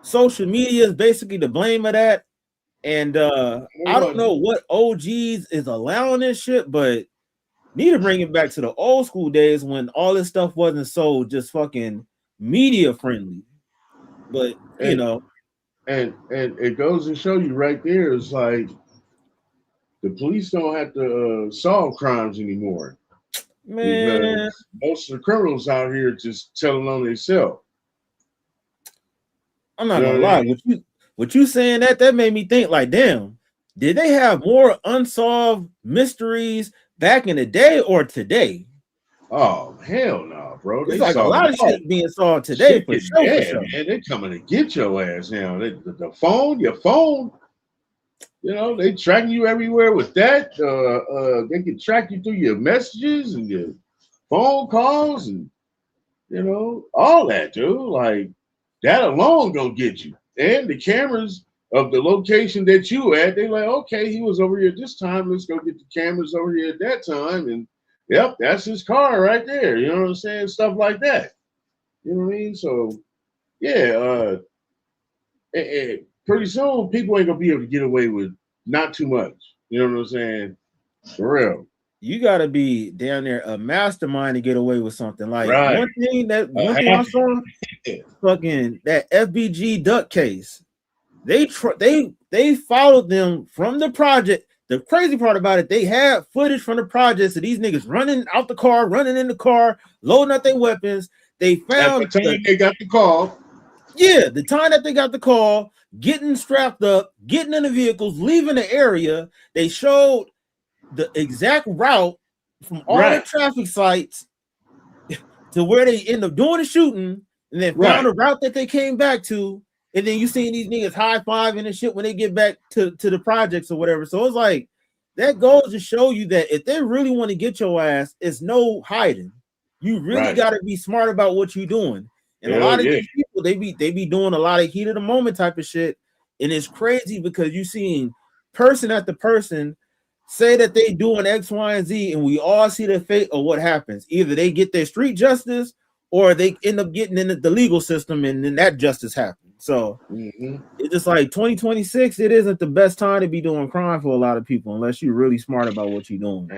social media is basically the blame of that. And I don't know what OGs is allowing this shit, but need to bring it back to the old school days when all this stuff wasn't so just fucking media friendly. But you know, and it goes to show you right there, it's like the police don't have to solve crimes anymore. Man, because most of the criminals out here just telling on themselves. I'm not gonna lie. What you saying that made me think like, damn, did they have more unsolved mysteries back in the day or today? Oh hell no, bro! It's like a lot of shit being solved today for sure. Man, they're coming to get your ass now. The phone, your phone. You know, they tracking you everywhere with that. They can track you through your messages and your phone calls and, you know, all that, dude. Like, that alone gonna get you. And the cameras of the location that you at, they like, okay, he was over here this time. Let's go get the cameras over here at that time. And, yep, that's his car right there. You know what I'm saying? Stuff like that. You know what I mean? So, yeah, pretty soon, people ain't gonna be able to get away with not too much. You know what I'm saying? For real. You gotta be down there a mastermind to get away with something. Like one thing I saw, fucking that FBG duck case. They followed them from the project. The crazy part about it, they had footage from the projects of these niggas running out the car, running in the car, loading up their weapons. They found at the time they got the call. Yeah, the time that they got the call, getting strapped up, getting in the vehicles, leaving the area. They showed the exact route from all the traffic sites to where they end up doing the shooting, and then found a route that they came back to. And then you seen these niggas high-fiving and shit when they get back to the projects or whatever. So it's like that goes to show you that if they really want to get your ass, it's no hiding. You really got to be smart about what you're doing. And a lot of these people, they be doing a lot of heat of the moment type of shit. And it's crazy because you seen person after person say that they doing X, Y, and Z, and we all see the fate of what happens. Either they get their street justice or they end up getting in the legal system, and then that justice happens. So it's just like 2026. It isn't the best time to be doing crime for a lot of people unless you're really smart about what you're doing.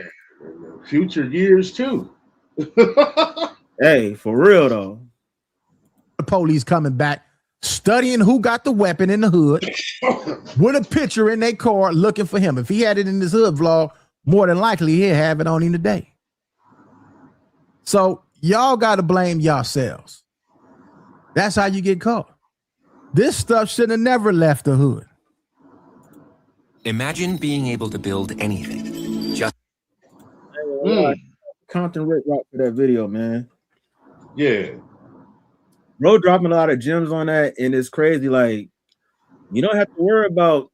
Future years too. Hey, for real though. The police coming back, studying who got the weapon in the hood, with a picture in their car looking for him. If he had it in his hood vlog, more than likely he'll have it on him today. So y'all got to blame yourselves. That's how you get caught. This stuff should have never left the hood. Imagine being able to build anything. Just Compton Rick Rock for that video, man. Yeah. Bro dropping a lot of gems on that, and it's crazy. Like, you don't have to worry about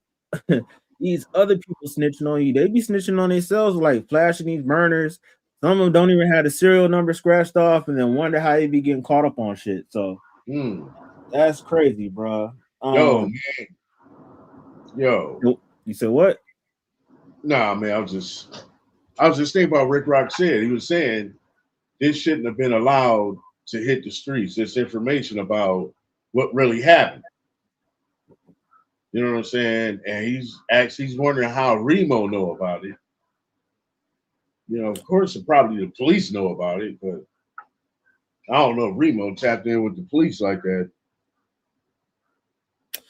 these other people snitching on you. They be snitching on themselves, like flashing these burners. Some of them don't even have the serial number scratched off, and then wonder how they be getting caught up on shit. So that's crazy, bro. Yo, you said what? Nah, man, I was just thinking about Rick Rock said. He was saying this shouldn't have been allowed to hit the streets. This information about what really happened. You know what I'm saying? And he's wondering how Remo know about it. You know, of course, probably the police know about it, but I don't know if Remo tapped in with the police like that.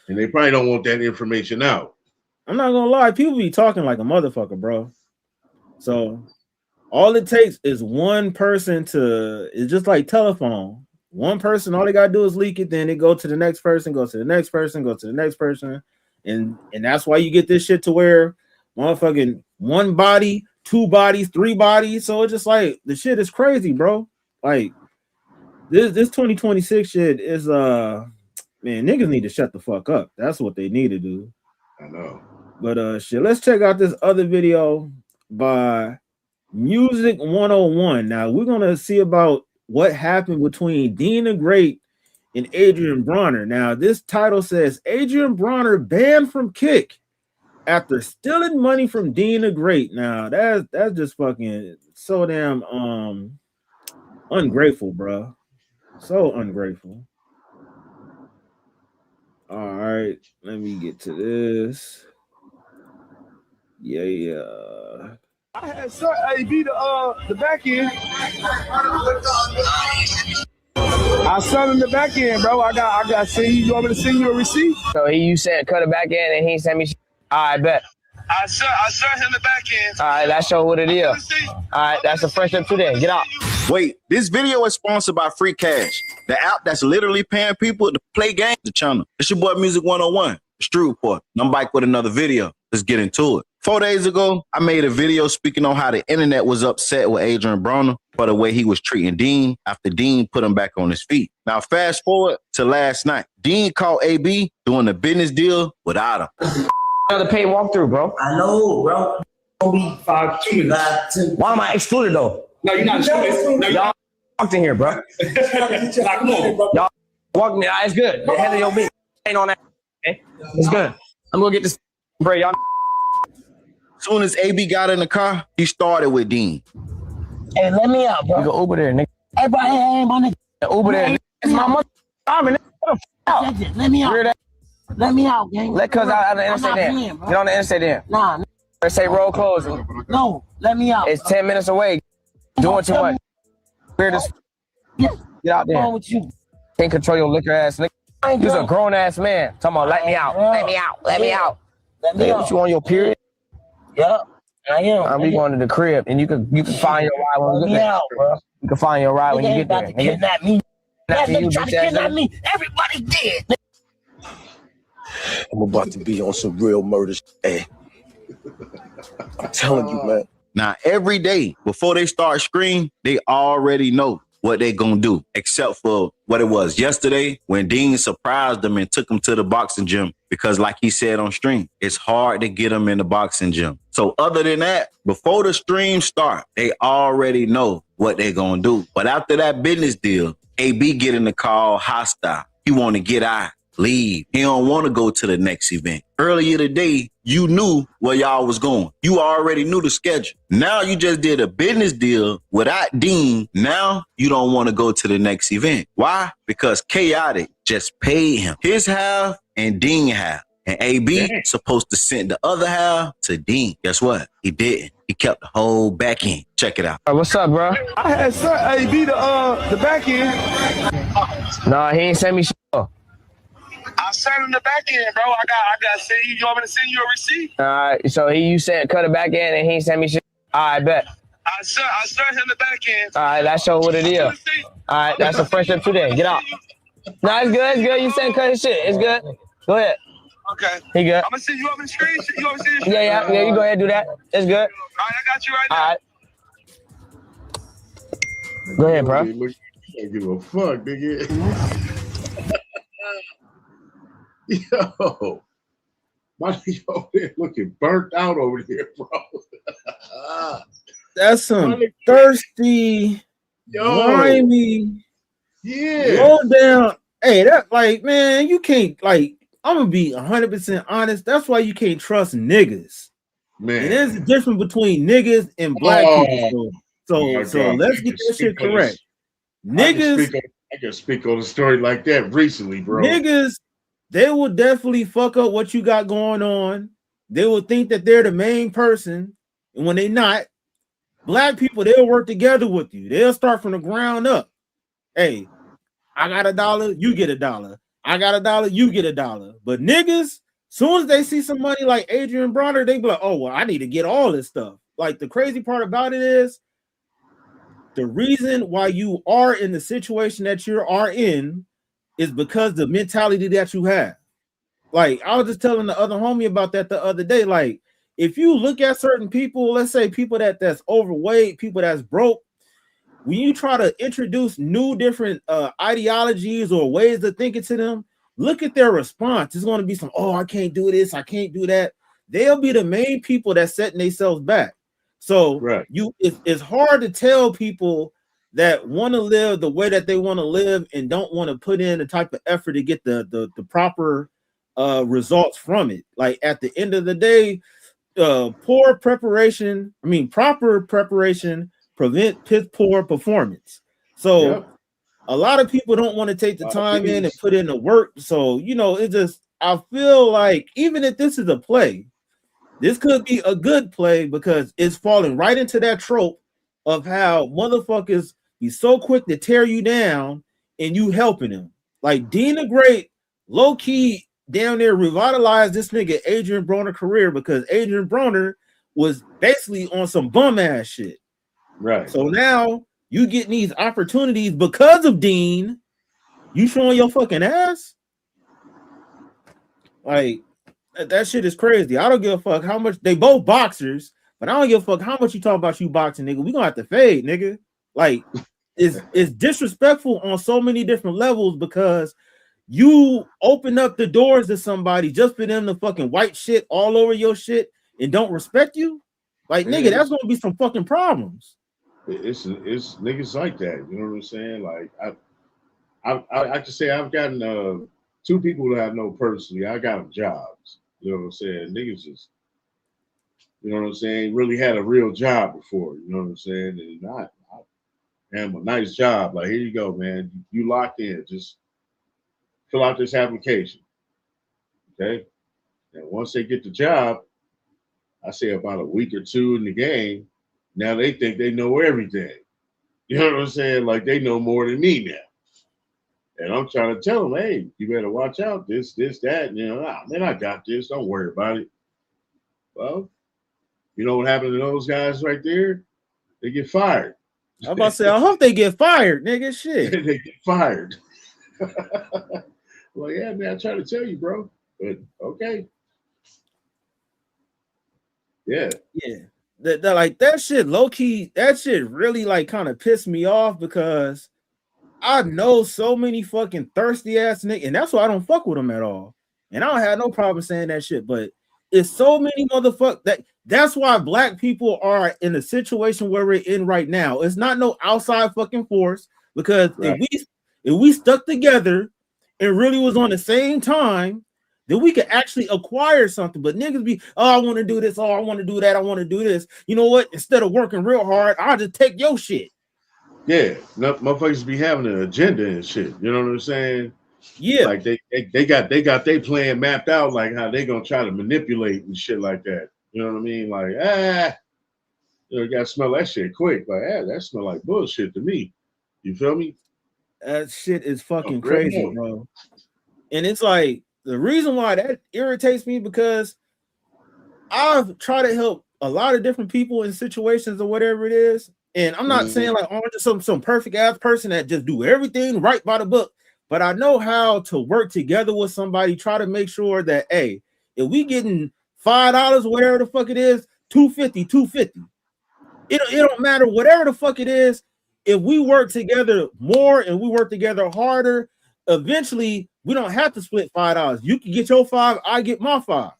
And they probably don't want that information out. I'm not gonna lie, people be talking like a motherfucker, bro. So all it takes is one person it's just like telephone. One person, all they gotta do is leak it, then it go to the next person, go to the next person, go to the next person. And that's why you get this shit to where motherfucking one body, two bodies, three bodies. So it's just like the shit is crazy, bro. Like this 2026 shit is man, niggas need to shut the fuck up. That's what they need to do. I know. But shit, let's check out this other video by Music 101. Now we're gonna see about what happened between Deen the Great and Adrien Broner. Now this title says Adrien Broner banned from Kick after stealing money from Deen the Great. Now that's just fucking so damn ungrateful, bro. So ungrateful. All right, let me get to this. Yeah. I had AB the back end. I sent him the back end, bro. I got send you. You want me to send you a receipt? So you said cut it back in, and he sent me. All right, bet. I sent him the back end. All right, that show what it is. All right, that's the fresh up today. Get out. Wait, this video is sponsored by Free Cash, the app that's literally paying people to play games. The channel. It's your boy Music 101, the Street Report. I'm back with another video. Let's get into it. 4 days ago, I made a video speaking on how the internet was upset with Adrien Broner for the way he was treating Deen after Deen put him back on his feet. Now, fast forward to last night. Deen caught AB doing a business deal without him. Another paid walkthrough, bro. I know, bro. Don't be 5'2". Why am I excluded though? No, you're not excluded. No, y'all walked in here, bro. come on. Y'all walked in. It's good. The head of your bitch ain't on that. Okay? It's good. I'm gonna get this, bro. Y'all. As soon as AB got in the car, he started with Deen. Hey, let me out, bro. You go Uber there, nigga. Hey, bro, hey, my nigga. Uber there. Nigga. It's my mother. Let me out. Let me out, gang. Let cuz out on the interstate there. Get on the interstate there. Nah. Let's say road closing. No, let me out. It's 10 minutes away. Doing too much. Weird as. Get out there. What's wrong with you? Can't control your liquor ass nigga. You're a grown ass man. Talking about let me out. Let me out. Let me out. Let me out. What you on your period? Yeah, I am. We going to the crib and you can find your ride when you get there. Bro. You can find your ride when you get there. Nigga kidnap me. You trying to kidnap me. Everybody did. I'm about to be on some real murder. Hey, I'm telling you, man. Now, every day before they start screaming, they already know what they gonna do, except for what it was yesterday when Deen surprised them and took them to the boxing gym because like he said on stream, it's hard to get them in the boxing gym. So other than that, before the stream start, they already know what they gonna do. But after that business deal, AB get in the call hostile. He want to get out. leave. He don't want to go to the next event. Earlier today, you knew where y'all was going. You already knew the schedule. Now you just did a business deal without Deen. Now you don't want to go to the next event. Why? Because Chaotic just paid him his half and Deen half. And AB supposed to send the other half to Deen. Guess what? He didn't. He kept the whole back end. Check it out. What's up, bro? I had sent AB the back end. Nah, he ain't send me shit. I sent him the back end, bro. I got to send you. You want me to send you a receipt? All right, so you said cut it back in and he ain't send me shit. All right, bet. I sent him the back end. All right, that's show what it is. All right, that's a friendship today. Get out. Nah, it's good. It's good. You said cut his shit. It's good. Go ahead. Okay. He good. I'm gonna send you up in the screen. You want me to see the Yeah. You go ahead and do that. It's good. All right, I got you right now. All right. Go ahead, bro. You don't give a fuck, nigga. Yo, my nigga over there looking burnt out over here, bro. That's some thirsty, grimy, low down. Hey, that like, man, you can't like. I'm gonna be 100% honest. That's why you can't trust niggas. Man, there's a difference between niggas and black people. So let's get that shit correct. Niggas, I can speak on a story like that recently, bro. Niggas, they will definitely fuck up what you got going on. They will think that they're the main person, and when they not, black people, they'll work together with you. They'll start from the ground up. Hey, I got $1, you get $1. I got $1, you get $1. But niggas, soon as they see some money like Adrien Broner, they be like, oh, well, I need to get all this stuff. Like, the crazy part about it is the reason why you are in the situation that you are in is because the mentality that you have. Like, I was just telling the other homie about that the other day. Like, if you look at certain people, let's say people that's overweight, people that's broke, when you try to introduce new different ideologies or ways of thinking to them, look at their response. It's going to be some, oh, I can't do this, I can't do that. They'll be the main people that's setting themselves back. So it's hard to tell people that want to live the way that they want to live and don't want to put in the type of effort to get the proper results from it. Like, at the end of the day, proper preparation prevent poor performance. So a lot of people don't want to take the time in and put in the work. So, it just, I feel like even if this is a play, this could be a good play because it's falling right into that trope of how motherfuckers be so quick to tear you down and you helping them. Like, Deen the Great, low key down there revitalized this nigga Adrien Broner career because Adrien Broner was basically on some bum ass shit. Right. So now you getting these opportunities because of Deen. You showing your fucking ass? Like, that shit is crazy. I don't give a fuck how much they both boxers, but I don't give a fuck how much you talk about you boxing, nigga. We gonna have to fade, nigga. Like, it's disrespectful on so many different levels because you open up the doors to somebody just for them to fucking white shit all over your shit and don't respect you. Like, nigga, that's gonna be some fucking problems. It's niggas like that. You know what I'm saying? Like, I just say I've gotten 2 people that I know personally. I got them jobs. You know what I'm saying? Niggas just, you know what I'm saying, really had a real job before. You know what I'm saying? And I am a nice job. Like, here you go, man. You locked in. Just fill out this application. Okay? And once they get the job, I say about a week or 2 in the game, now they think they know everything. You know what I'm saying? Like, they know more than me now. And I'm trying to tell them, hey, you better watch out. This, that. And, man, I got this. Don't worry about it. Well, you know what happened to those guys right there? They get fired. I'm about to say, I hope they get fired, nigga. Shit. They get fired. Well, yeah, man, I try to tell you, bro. But, okay. Yeah. That shit low key, that shit really like kind of pissed me off because I know so many fucking thirsty ass niggas, and that's why I don't fuck with them at all. And I don't have no problem saying that shit, but it's so many motherfuckers that's why black people are in the situation where we're in right now. It's not no outside fucking force because if we stuck together and really was on the same time, then we could actually acquire something. But niggas be, oh, I want to do this, oh, I want to do that, I want to do this. You know what? Instead of working real hard, I'll just take your shit. Yeah, motherfuckers be having an agenda and shit. You know what I'm saying? Yeah, like they got their plan mapped out, like how they gonna try to manipulate and shit like that. You know what I mean? Like, you gotta smell that shit quick. Like, that smell like bullshit to me. You feel me? That shit is fucking crazy, bro. And it's like the reason why that irritates me because I've tried to help a lot of different people in situations or whatever it is. And I'm not saying like, oh, I'm just some perfect ass person that just do everything right by the book. But I know how to work together with somebody, try to make sure that, hey, if we getting $5, whatever the fuck it is, $250. It don't matter, whatever the fuck it is. If we work together more and we work together harder, eventually we don't have to split $5. You can get your $5, I get my $5.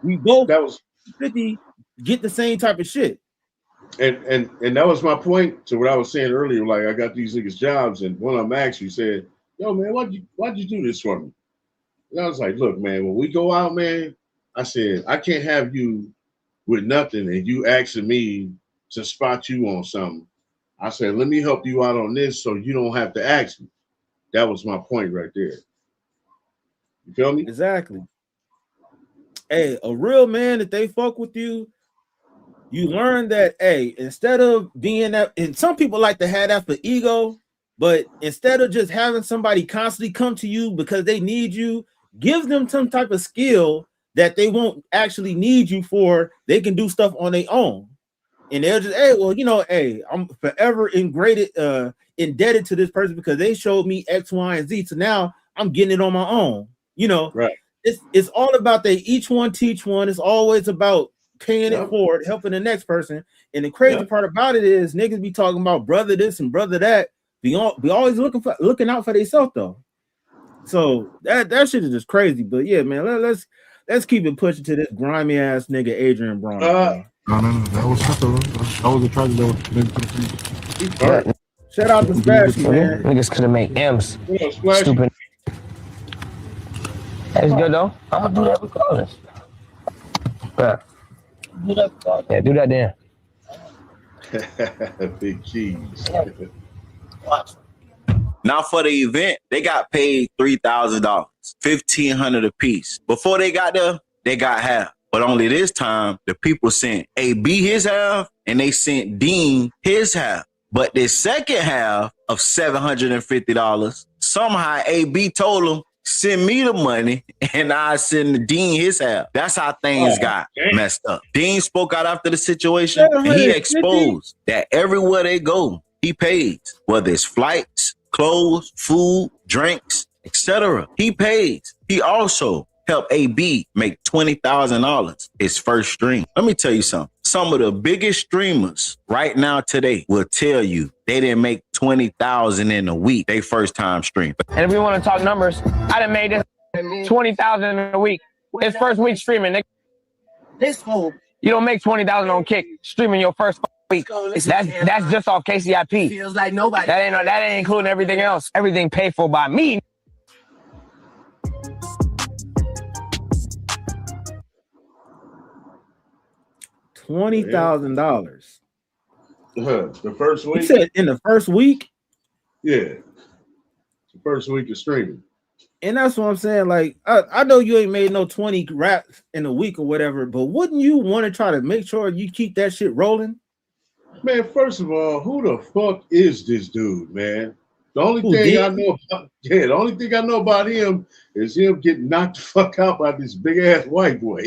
We both 50 get the same type of shit. And that was my point to what I was saying earlier. Like, I got these niggas jobs, and one of them actually said, yo, man, why'd you do this for me? And I was like, look, man, when we go out, man, I said, I can't have you with nothing and you asking me to spot you on something. I said, let me help you out on this so you don't have to ask me. That was my point right there. You feel me? Exactly. Hey, a real man, if they fuck with you, you learn that, hey, instead of being that, and some people like to have that for ego, but instead of just having somebody constantly come to you because they need you, give them some type of skill that they won't actually need you for. They can do stuff on their own. And they'll just, hey, well, you know, hey, I'm forever indebted to this person because they showed me X, Y, and Z. So now I'm getting it on my own. You know, right. It's all about they each one teach one. It's always about paying it forward, helping the next person. And the crazy part about it is niggas be talking about brother this and brother that. Be always looking out for themselves though. So that shit is just crazy. But yeah, man, let's keep it pushing to this grimy ass nigga Adrien Broner. No, that was simple. That was the track. Shout out to Spashy, man. Niggas could have made M's. Stupid. That's good though. I'm gonna do that regardless. Yeah, do that then. Big cheese. Now for the event, they got paid $3,000, $1,500 a piece. Before they got there, they got half. But only this time, the people sent AB his half and they sent Deen his half. But the second half of $750, somehow AB told him, send me the money and I send Deen his half. That's how things got messed up. Deen spoke out after the situation and he exposed that everywhere they go, he pays, whether it's flights, clothes, food, drinks, etc. He pays. He also helped AB make $20,000 his first stream. Let me tell you something. Some of the biggest streamers right now today will tell you they didn't make $20,000 in a week, they first time stream. And if we want to talk numbers, I done made this $20,000 a week. His first week streaming. This whole you don't make $20,000 on Kick streaming your first week. That's just off KCIP. feels like nobody. That ain't including everything else. Everything paid for by me. $20,000. The first week? You said in the first week? Yeah. The first week of streaming. And that's what I'm saying. Like, I know you ain't made no 20 raps in a week or whatever, but wouldn't you want to try to make sure you keep that shit rolling? Man, first of all, who the fuck is this dude, man? The only thing I know about him is him getting knocked the fuck out by this big ass white boy.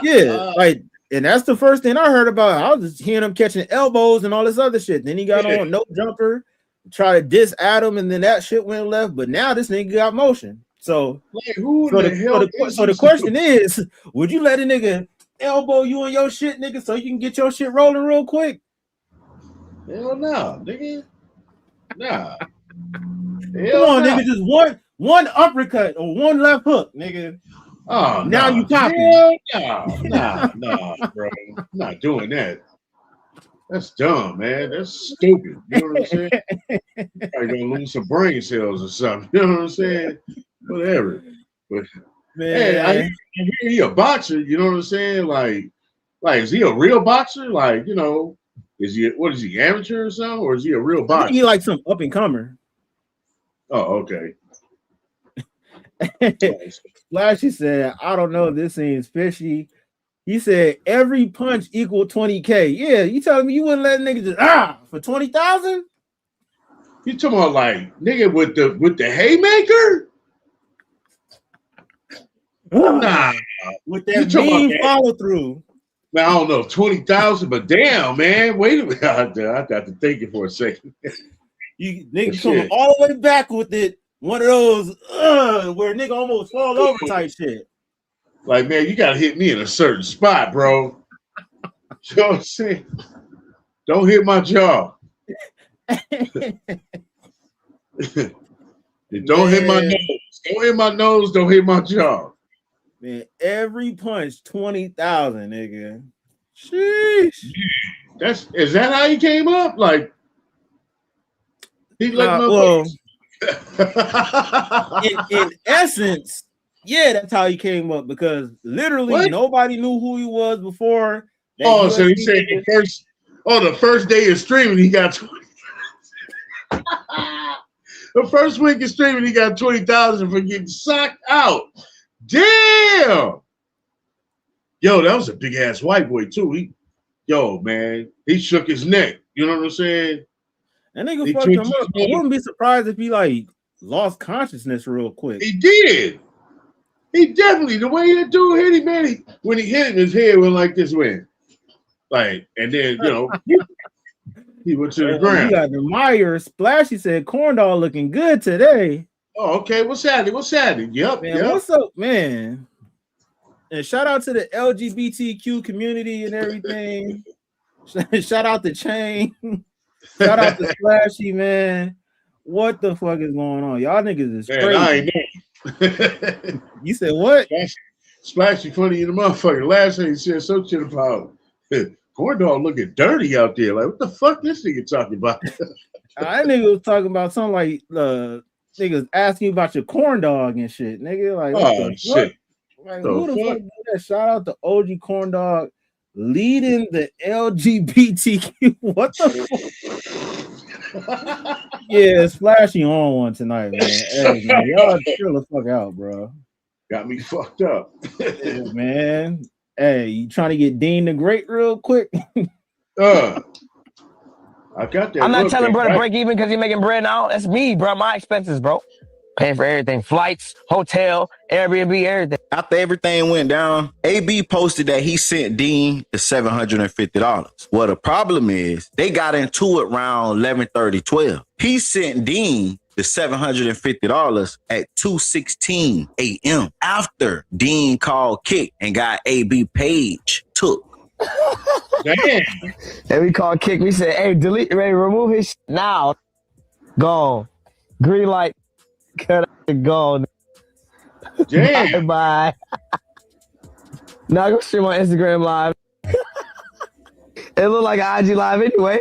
Yeah, like, and that's the first thing I heard about. I was just hearing him catching elbows and all this other shit. Then he got on no jumper, try to diss Adam, and then that shit went left. But now this nigga got motion. So, like, the question is, would you let a nigga elbow you on your shit, nigga, so you can get your shit rolling real quick? Hell no, nigga. Nah. Come on, nigga, just one uppercut or one left hook, nigga. Oh, now you copy. Nah, bro. I'm not doing that. That's dumb, man. That's stupid. You know what I'm saying? Probably gonna lose some brain cells or something. You know what I'm saying? Whatever. But hey, I Man, hear he a boxer. You know what I'm saying? Like is he a real boxer? Like, you know, is he amateur or something, or is he a real I boxer? think he like some up and comer. Oh, okay. Flashy said, I don't know. This seems fishy. He said every punch equal 20K. Yeah, you telling me you wouldn't let niggas just for 20,000? You talking about like nigga with the haymaker? Nah, with that mean follow through. Man, I don't know, 20,000, but damn, man, wait a minute. I got to think it for a second. You nigga coming all the way back with it. One of those where nigga almost fall over type shit. Like, man, you gotta hit me in a certain spot, bro. You know what I'm saying? Don't hit my jaw. Don't hit my nose. Don't hit my nose. Don't hit my jaw. Man, every punch 20,000, nigga. Sheesh. Is that how he came up? Like he let in essence, yeah, that's how he came up because literally nobody knew who he was before. Oh, so he said the first day of streaming he got 20. The first week of streaming he got 20,000 for getting socked out. Damn. Yo, that was a big ass white boy too. He shook his neck. You know what I'm saying? That nigga fucked him up. I wouldn't be surprised if he like lost consciousness real quick. He did. He definitely, the way that dude hit him, man, when he hit him, his head went like this way. Like, and then, he went to the ground. He got the Meyer Splashy said, corn dog looking good today. Oh, okay. What's happening? Yep. Man, what's up, man? And shout out to the LGBTQ community and everything. Shout out to Chain. Shout out to Splashy, man. What the fuck is going on? Y'all niggas is crazy. I ain't know. You said what? Splashy funny in the motherfucker. Last time he said some shit about corn dog looking dirty out there. Like, what the fuck this nigga talking about? That nigga was talking about something like niggas asking you about your corn dog and shit. Nigga, like, what shit. Like, who the fuck did that? Shout out to OG Corn Dog leading the LGBTQ. What the fuck? Yeah, Splashy on one tonight, man. Hey, man, y'all chill the fuck out, bro. Got me fucked up. Yeah, man. Hey, you trying to get Deen the Great real quick? I got that. I'm not telling bro to break even because you're making bread now. That's me, bro. My expenses, bro. Paying for everything. Flights, hotel, Airbnb, everything. After everything went down, AB posted that he sent Deen the $750. Well, the problem is they got into it around 11:30, 12. He sent Deen the $750 at 2:16 a.m. after Deen called Kick and got AB page took. Damn. And we called Kick. We said, hey, delete, ready, remove his shit now. Gone. Green light. Cut out, gone. Damn. Bye. Now go stream on Instagram Live. It looked like an IG Live anyway.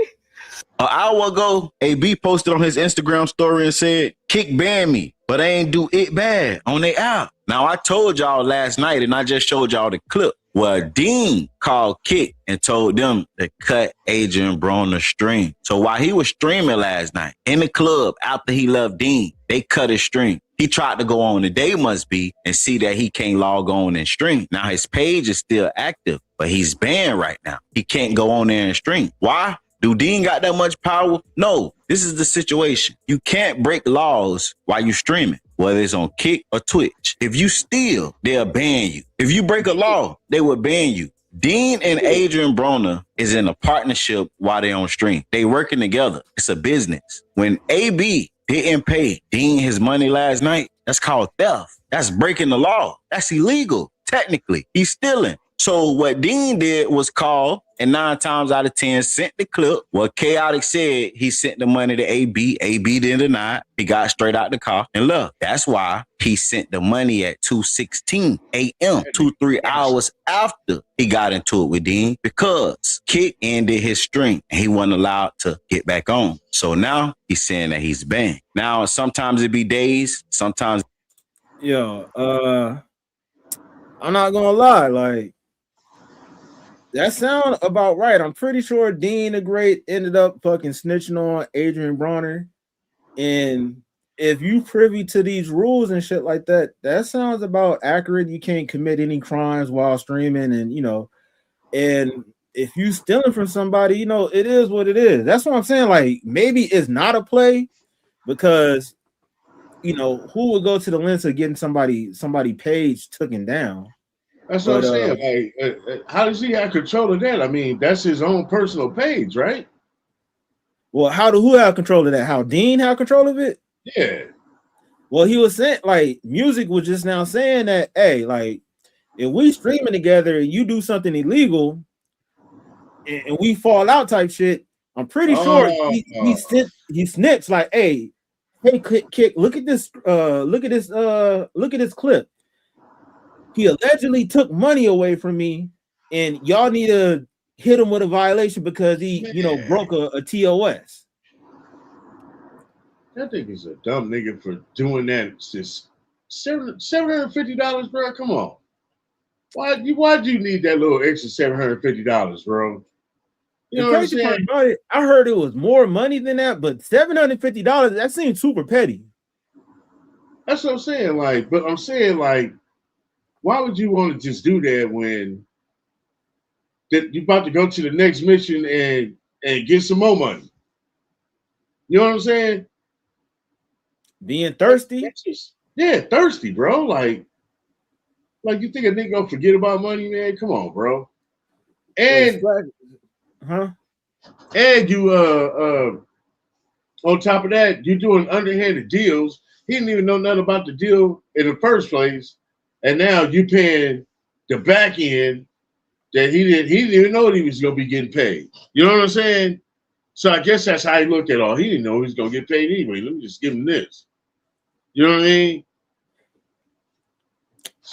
An hour ago, AB posted on his Instagram story and said, Kick banned me, but I ain't do it bad on their app. Now, I told y'all last night, and I just showed y'all the clip, where Deen called Kick and told them to cut Adrien Broner's stream. So while he was streaming last night in the club after he left Deen, they cut his stream. He tried to go on the Day Must Be and see that he can't log on and stream. Now his page is still active, but he's banned right now. He can't go on there and stream. Why? Do Deen got that much power? No. This is the situation. You can't break laws while you streaming, whether it's on Kick or Twitch. If you steal, they'll ban you. If you break a law, they will ban you. Deen and Adrien Broner is in a partnership while they on stream. They working together. It's a business. When AB didn't pay Deen his money last night, that's called theft. That's breaking the law. That's illegal. Technically, he's stealing. So what Deen did was call and 9 times out of 10 sent the clip. Well, Chaotic said he sent the money to AB. AB didn't deny it. He got straight out the car and left. That's why he sent the money at 2:16 a.m., 2-3 hours after he got into it with Deen, because Kick ended his stream and he wasn't allowed to get back on. So now he's saying that he's banned. Now, sometimes it be days, sometimes. Yo, I'm not gonna lie, like that sound about right. I'm pretty sure Deen the Great ended up fucking snitching on Adrien Broner. And if you privy to these rules and shit like that, that sounds about accurate. You can't commit any crimes while streaming, and and if you stealing from somebody, it is what it is. That's what I'm saying. Like, maybe it's not a play because who would go to the lengths of getting somebody page taken down? That's what I'm saying. Like, how does he have control of that? I mean, that's his own personal page, right? Well, who have control of that? How Deen have control of it? Yeah. Well, he was saying, like, Music was just now saying that, hey, like, if we streaming together and you do something illegal and we fall out type shit, I'm pretty sure he snitched like, hey, Kick, look at this clip. He allegedly took money away from me, and y'all need to hit him with a violation because he, broke a TOS. That nigga's a dumb nigga for doing that. It's just $750, bro. Come on. Why do you need that little extra $750, bro? You know what I'm saying? I heard it was more money than that, but $750, that seems super petty. That's what I'm saying. Like, but I'm saying, like, why would you want to just do that when you're about to go to the next mission and get some more money? You know what I'm saying? Being thirsty? Yeah, thirsty, bro. Like you think a nigga gonna forget about money, man? Come on, bro. And and you on top of that, you're doing underhanded deals. He didn't even know nothing about the deal in the first place. And now you paying the back end that he didn't even know that he was gonna be getting paid. You know what I'm saying? So I guess that's how he looked at all. He didn't know he was gonna get paid anyway. Let me just give him this. You know what I mean?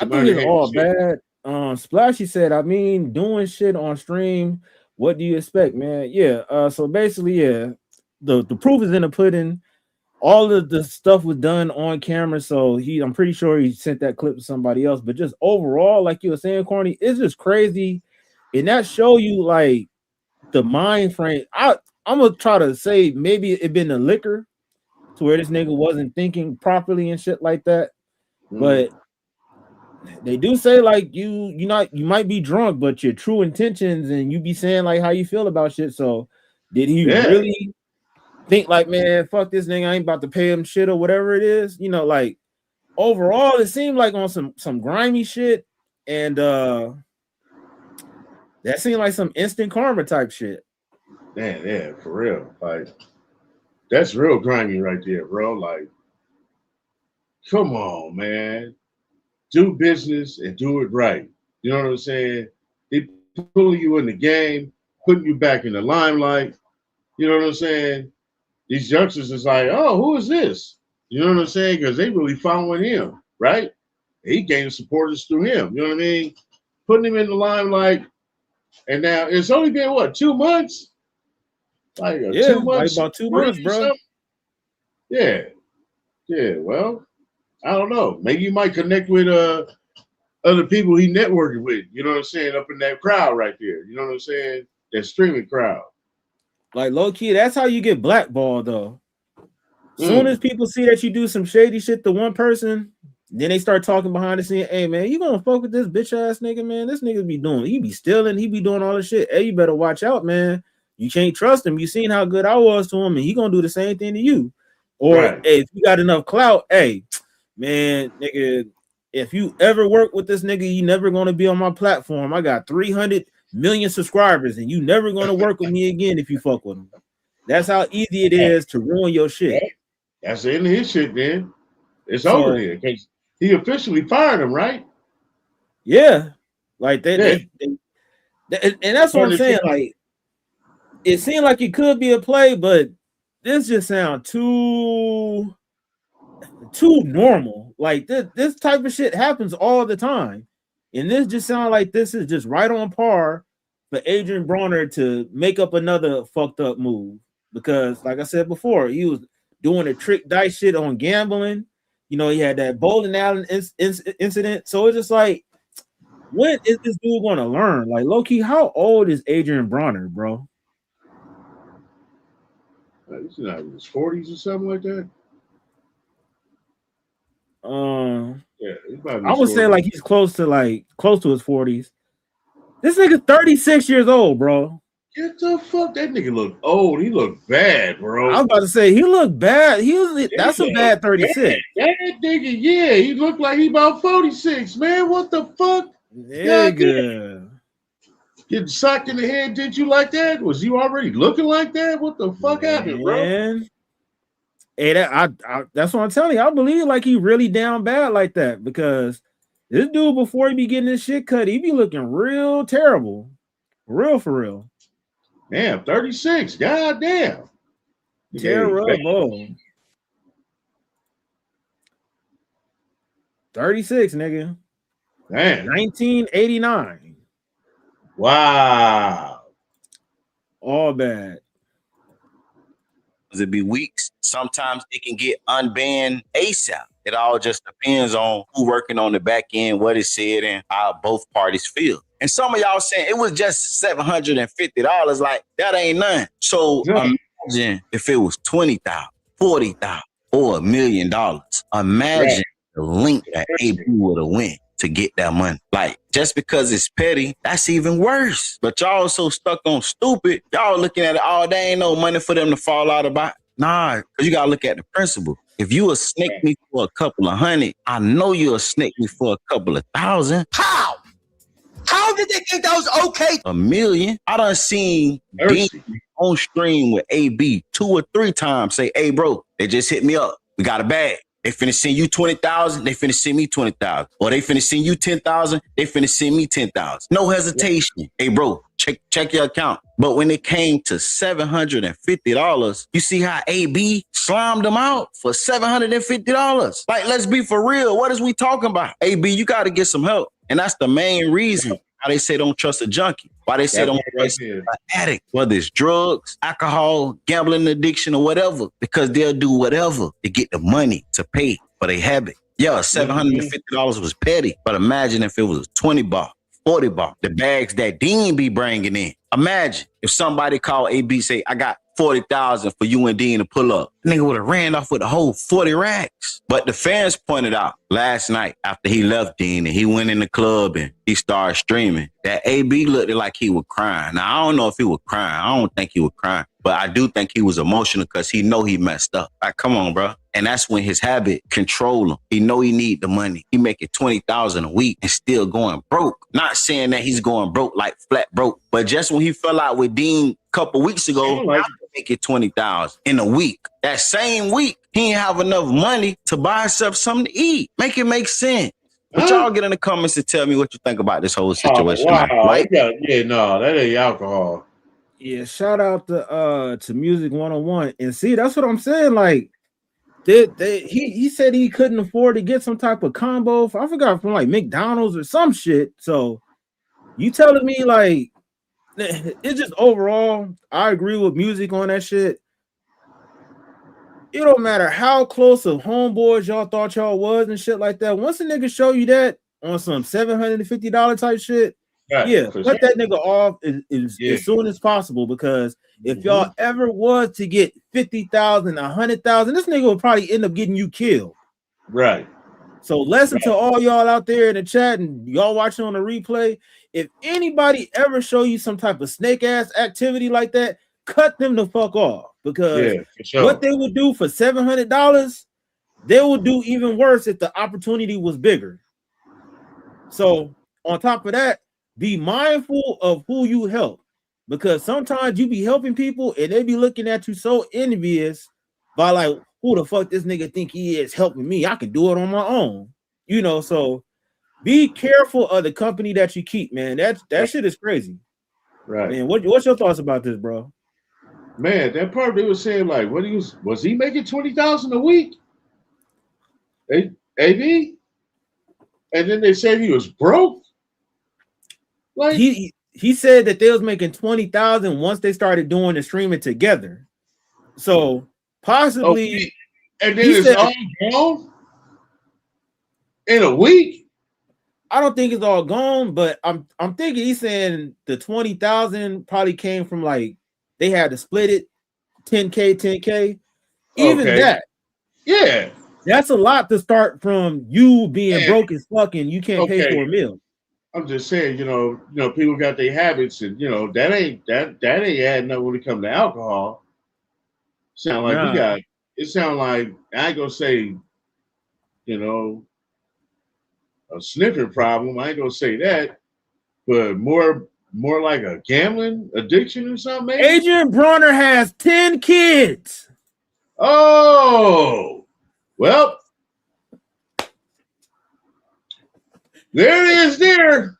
I think it's all bad. Splashy said, I mean, doing shit on stream, what do you expect, man? Yeah. So basically, yeah, the proof is in the pudding. All of the stuff was done on camera, so I'm pretty sure he sent that clip to somebody else. But just overall, like you were saying, Corny, it's just crazy, and that show you like the mind frame. I'm gonna try to say maybe it been the liquor to where this nigga wasn't thinking properly and shit like that. But they do say like you might be drunk, but your true intentions and you be saying like how you feel about shit. So did he really think like, man, fuck this nigga, I ain't about to pay him shit or whatever it is? Like overall, it seemed like on some grimy shit, and that seemed like some instant karma type shit. Man, yeah, for real. Like that's real grimy right there, bro. Like, come on, man. Do business and do it right. You know what I'm saying? They pulling you in the game, putting you back in the limelight. You know what I'm saying? These youngsters is like, oh, who is this? You know what I'm saying? Because they really following him, right? He gained supporters through him. You know what I mean? Putting him in the limelight. And now it's only been, what, 2 months? Like 2 months? Like about 2 months, bro. Yeah. Yeah, well, I don't know. Maybe you might connect with other people he networking with. You know what I'm saying? Up in that crowd right there. You know what I'm saying? That streaming crowd. Like low key, that's how you get blackballed though. Soon as people see that you do some shady shit to one person, then they start talking behind the scene. Hey man, you gonna fuck with this bitch ass nigga, man? This nigga he be stealing, he be doing all this shit. Hey, you better watch out, man. You can't trust him. You seen how good I was to him, and he gonna do the same thing to you. Or hey, if you got enough clout, hey, man, nigga, if you ever work with this nigga, you never gonna be on my platform. I got 300 million subscribers, and you never gonna work with me again if you fuck with him. That's how easy it is to ruin your shit. That's the end of his shit, man. It's over there. He officially fired him, right? Yeah, like they And that's what I'm saying. Like, it seemed like it could be a play, but this just sounds too normal. Like this type of shit happens all the time, and this just sounds like this is just right on par for Adrien Broner to make up another fucked up move. Because, like I said before, he was doing a trick dice shit on gambling. You know, he had that bowling alley incident. So it's just like, when is this dude going to learn? Like, low-key, how old is Adrien Broner, bro? He's not in his 40s or something like that. I would say like he's close to his 40s. This nigga 36 years old, bro. Get the fuck, that nigga look old. He look bad, bro. I was about to say he looked bad. That's a bad 36. That nigga, yeah, he looked like he about 46, man. What the fuck? Nigga. Getting socked in the head, did you like that? Was you already looking like that? What the fuck happened, bro? Hey, that's what I'm telling you. I believe like he really down bad like that, because this dude, before he be getting his shit cut, he be looking real terrible. For real. Damn, 36. God damn. Terrible. 36, nigga. Damn. 1989. Wow. All bad. It be weeks. Sometimes it can get unbanned ASAP. It all just depends on who working on the back end, what is said, and how both parties feel. And some of y'all saying it was just $750. Like, that ain't nothing. So imagine if it was $20,000, $40,000, or $1 million. Imagine the link that AB would have went to get that money. Like, just because it's petty, that's even worse. But y'all so stuck on stupid, y'all looking at it, oh, there ain't no money for them to fall out about. Nah, because you gotta look at the principle. If you a snake me for a couple of $100, I know you'll snake me for a couple of $1,000. How? How did they think that was okay? $1 million. I done seen Deen on stream with AB 2 or 3 times say, hey, bro, they just hit me up. We got a bag. They finna send you 20,000. They finna send me 20,000. Or they finna send you 10,000. They finna send me 10,000. No hesitation. Hey, bro, check your account. But when it came to $750, you see how AB slimed them out for $750. Like, let's be for real. What is we talking about? AB, you got to get some help. And that's the main reason why they say don't trust a junkie. Why they say don't trust an addict, whether it's drugs, alcohol, gambling addiction, or whatever, because they'll do whatever to get the money to pay for their habit. Yeah, $750 was petty, but imagine if it was $20, $40, the bags that Deen be bringing in. Imagine if somebody called AB, say, I got 40,000 for you and Deen to pull up. The nigga would have ran off with the whole 40 racks. But the fans pointed out last night after he left Deen and he went in the club and he started streaming that AB looked like he was crying. Now, I don't know if he was crying. I don't think he was crying. But I do think he was emotional because he know he messed up. Like, come on, bro. And that's when his habit control him. He know he need the money. He making $20,000 a week and still going broke. Not saying that he's going broke like flat broke, but just when he fell out with Deen a couple weeks ago, I make it $20,000 in a week. That same week, he ain't have enough money to buy himself something to eat. Make it make sense. But y'all get in the comments and tell me what you think about this whole situation. Oh, wow. Right? Yeah, no, that ain't alcohol. Yeah, shout out to Music 101. And see, that's what I'm saying. Like, he said he couldn't afford to get some type of combo. I forgot, from like McDonald's or some shit. So you telling me like it's just overall, I agree with Music on that shit. It don't matter how close of homeboys y'all thought y'all was and shit like that. Once a nigga show you that on some $750 type shit, cut that nigga off as soon as possible. Because if y'all ever was to get 50,000, 100,000, this nigga would probably end up getting you killed. Right. So lesson to all y'all out there in the chat and y'all watching on the replay. If anybody ever show you some type of snake ass activity like that, cut them the fuck off. Because what they would do for $700, they would do even worse if the opportunity was bigger. So on top of that, be mindful of who you help, because sometimes you be helping people and they be looking at you so envious by like, who the fuck this nigga think he is helping me? I can do it on my own. You know, so be careful of the company that you keep, man. That shit is crazy. Right. Man, what's your thoughts about this, bro? Man, that part they were saying like, what was he making 20,000 a week? AD? And then they said he was broke. Like he said that they was making 20,000 once they started doing the streaming together. So possibly, and then it's all gone in a week. I don't think it's all gone, but I'm thinking he's saying the 20,000 probably came from like they had to split it 10K. Even that, yeah, that's a lot to start from you being broke as fuck and you can't pay for a meal. I'm just saying, people got their habits, and that ain't adding up when it comes to alcohol. Sound like it sound like I ain't gonna say, a sniffing problem. I ain't gonna say that, but more like a gambling addiction or something. Maybe? Adrien Broner has 10 kids. Oh, well, there it is there.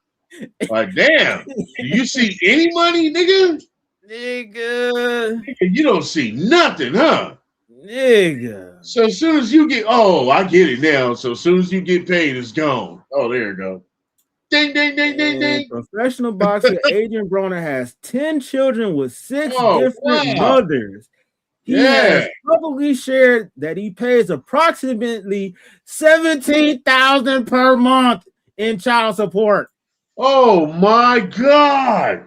Like, damn, do you see any money, nigga? Nigga, you don't see nothing, huh? Nigga. So as soon as you get, I get it now. So as soon as you get paid, it's gone. Oh, there you go. Ding, ding, ding, ding, ding. Professional boxer Adrien Broner has 10 children with 6 different mothers. He has publicly shared that he pays approximately $17,000 per month in child support. Oh my God.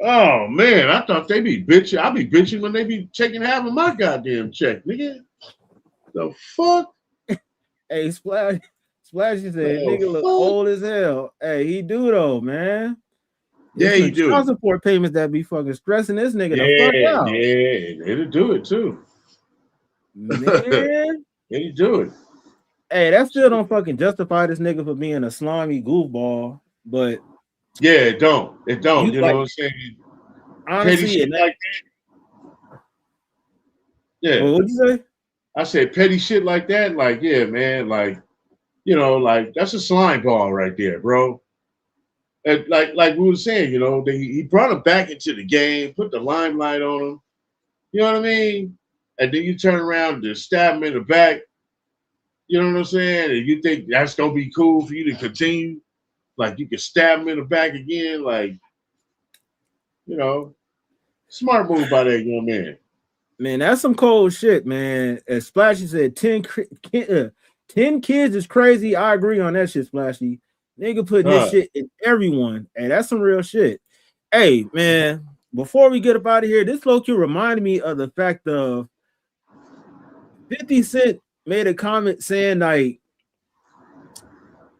Oh man, I thought they be bitching. I be bitching when they be taking half of my goddamn check, nigga. The fuck? Hey, Splashy said, nigga look old as hell. Hey, he do though, man. Yeah, he do. Child support payments that be fucking stressing this nigga the fuck out. Yeah, it'll do it too. Man. It'll do it. Hey, that still don't fucking justify this nigga for being a slimy goofball, but yeah, it don't. It don't. You know what I'm saying? Honestly, petty shit like that. Yeah. Well, what'd you say? I said petty shit like that. Like, yeah, man. Like, like that's a slime ball right there, bro. And like we were saying, he brought him back into the game, put the limelight on him. You know what I mean? And then you turn around and just stab him in the back. You know what I'm saying? And you think that's gonna be cool for you to continue? Like you can stab him in the back again, like smart move by that young man. Man, that's some cold shit, man. As Splashy said, 10 kids is crazy. I agree on that shit, Splashy. Nigga putting this shit in everyone. Hey, that's some real shit. Hey, man, before we get up out of here, this low-key reminded me of the fact of 50 Cent made a comment saying, like,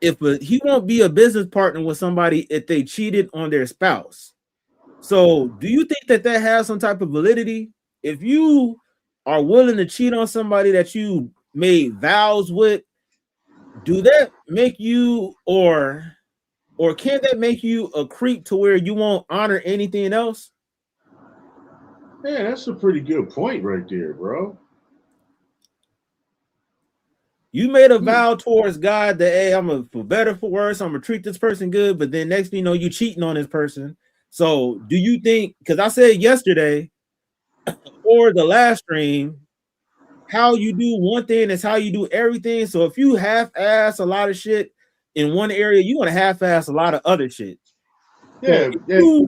he won't be a business partner with somebody if they cheated on their spouse. So do you think that has some type of validity? If you are willing to cheat on somebody that you made vows with, do that make you or can that make you a creep to where you won't honor anything else? Yeah, that's a pretty good point right there, bro. You made a vow towards God that, hey, I'm for better, for worse, I'm gonna treat this person good, but then next thing you know, you cheating on this person. So do you think, because I said yesterday or the last stream, how you do one thing is how you do everything. So if you half-ass a lot of shit in one area, you're gonna half-ass a lot of other shit. Yeah, so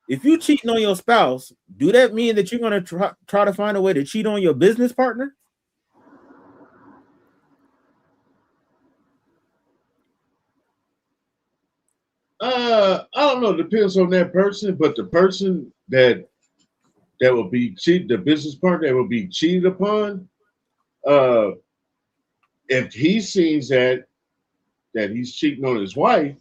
if you cheating on your spouse, do that mean that you're gonna try to find a way to cheat on your business partner? I don't know. It depends on that person, but the person that will be cheated, the business partner that will be cheated upon, if he sees that he's cheating on his wife,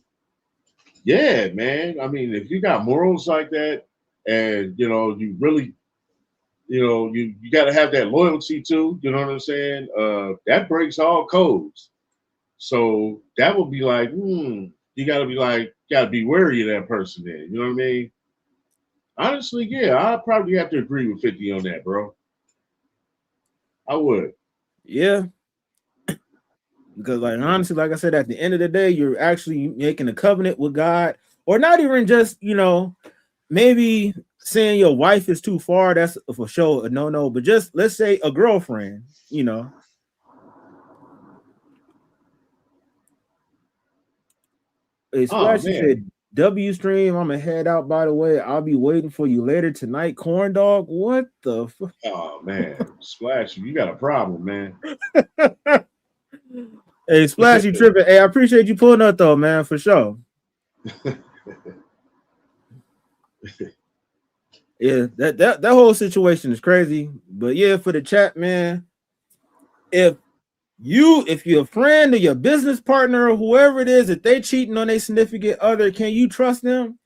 yeah, man. I mean, if you got morals like that, and you really, you got to have that loyalty too. You know what I'm saying? That breaks all codes. So that would be like, you got to be wary of that person. Then you know what I mean? Honestly, yeah, I probably have to agree with 50 on that, bro. I would. Yeah. Because, like, honestly, like I said, at the end of the day, you're actually making a covenant with God or not even just, maybe saying your wife is too far, that's for sure a no, but just let's say a girlfriend, Hey, Splash, you said W stream. I'm gonna head out, by the way. I'll be waiting for you later tonight. Corn dog, what the fuck? Oh man, Splash, you got a problem, man. Hey, Splash, you tripping. Hey, I appreciate you pulling up though, man, for sure. Yeah, that whole situation is crazy. But yeah, for the chat, man, if your friend or your business partner or whoever it is, if they cheating on a significant other, can you trust them?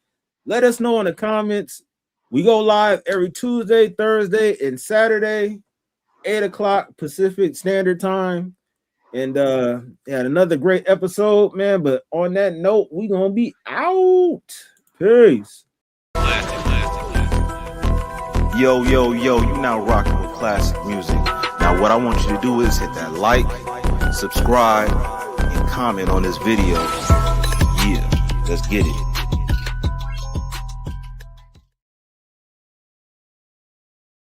Let us know in the comments. We go live every Tuesday, Thursday, and Saturday, 8 o'clock Pacific Standard Time. And had another great episode, man. But on that note, we gonna be out. Peace. Yo, you now rocking with classic music. Now what I want you to do is hit that like, subscribe, and comment on this video. Yeah, let's get it.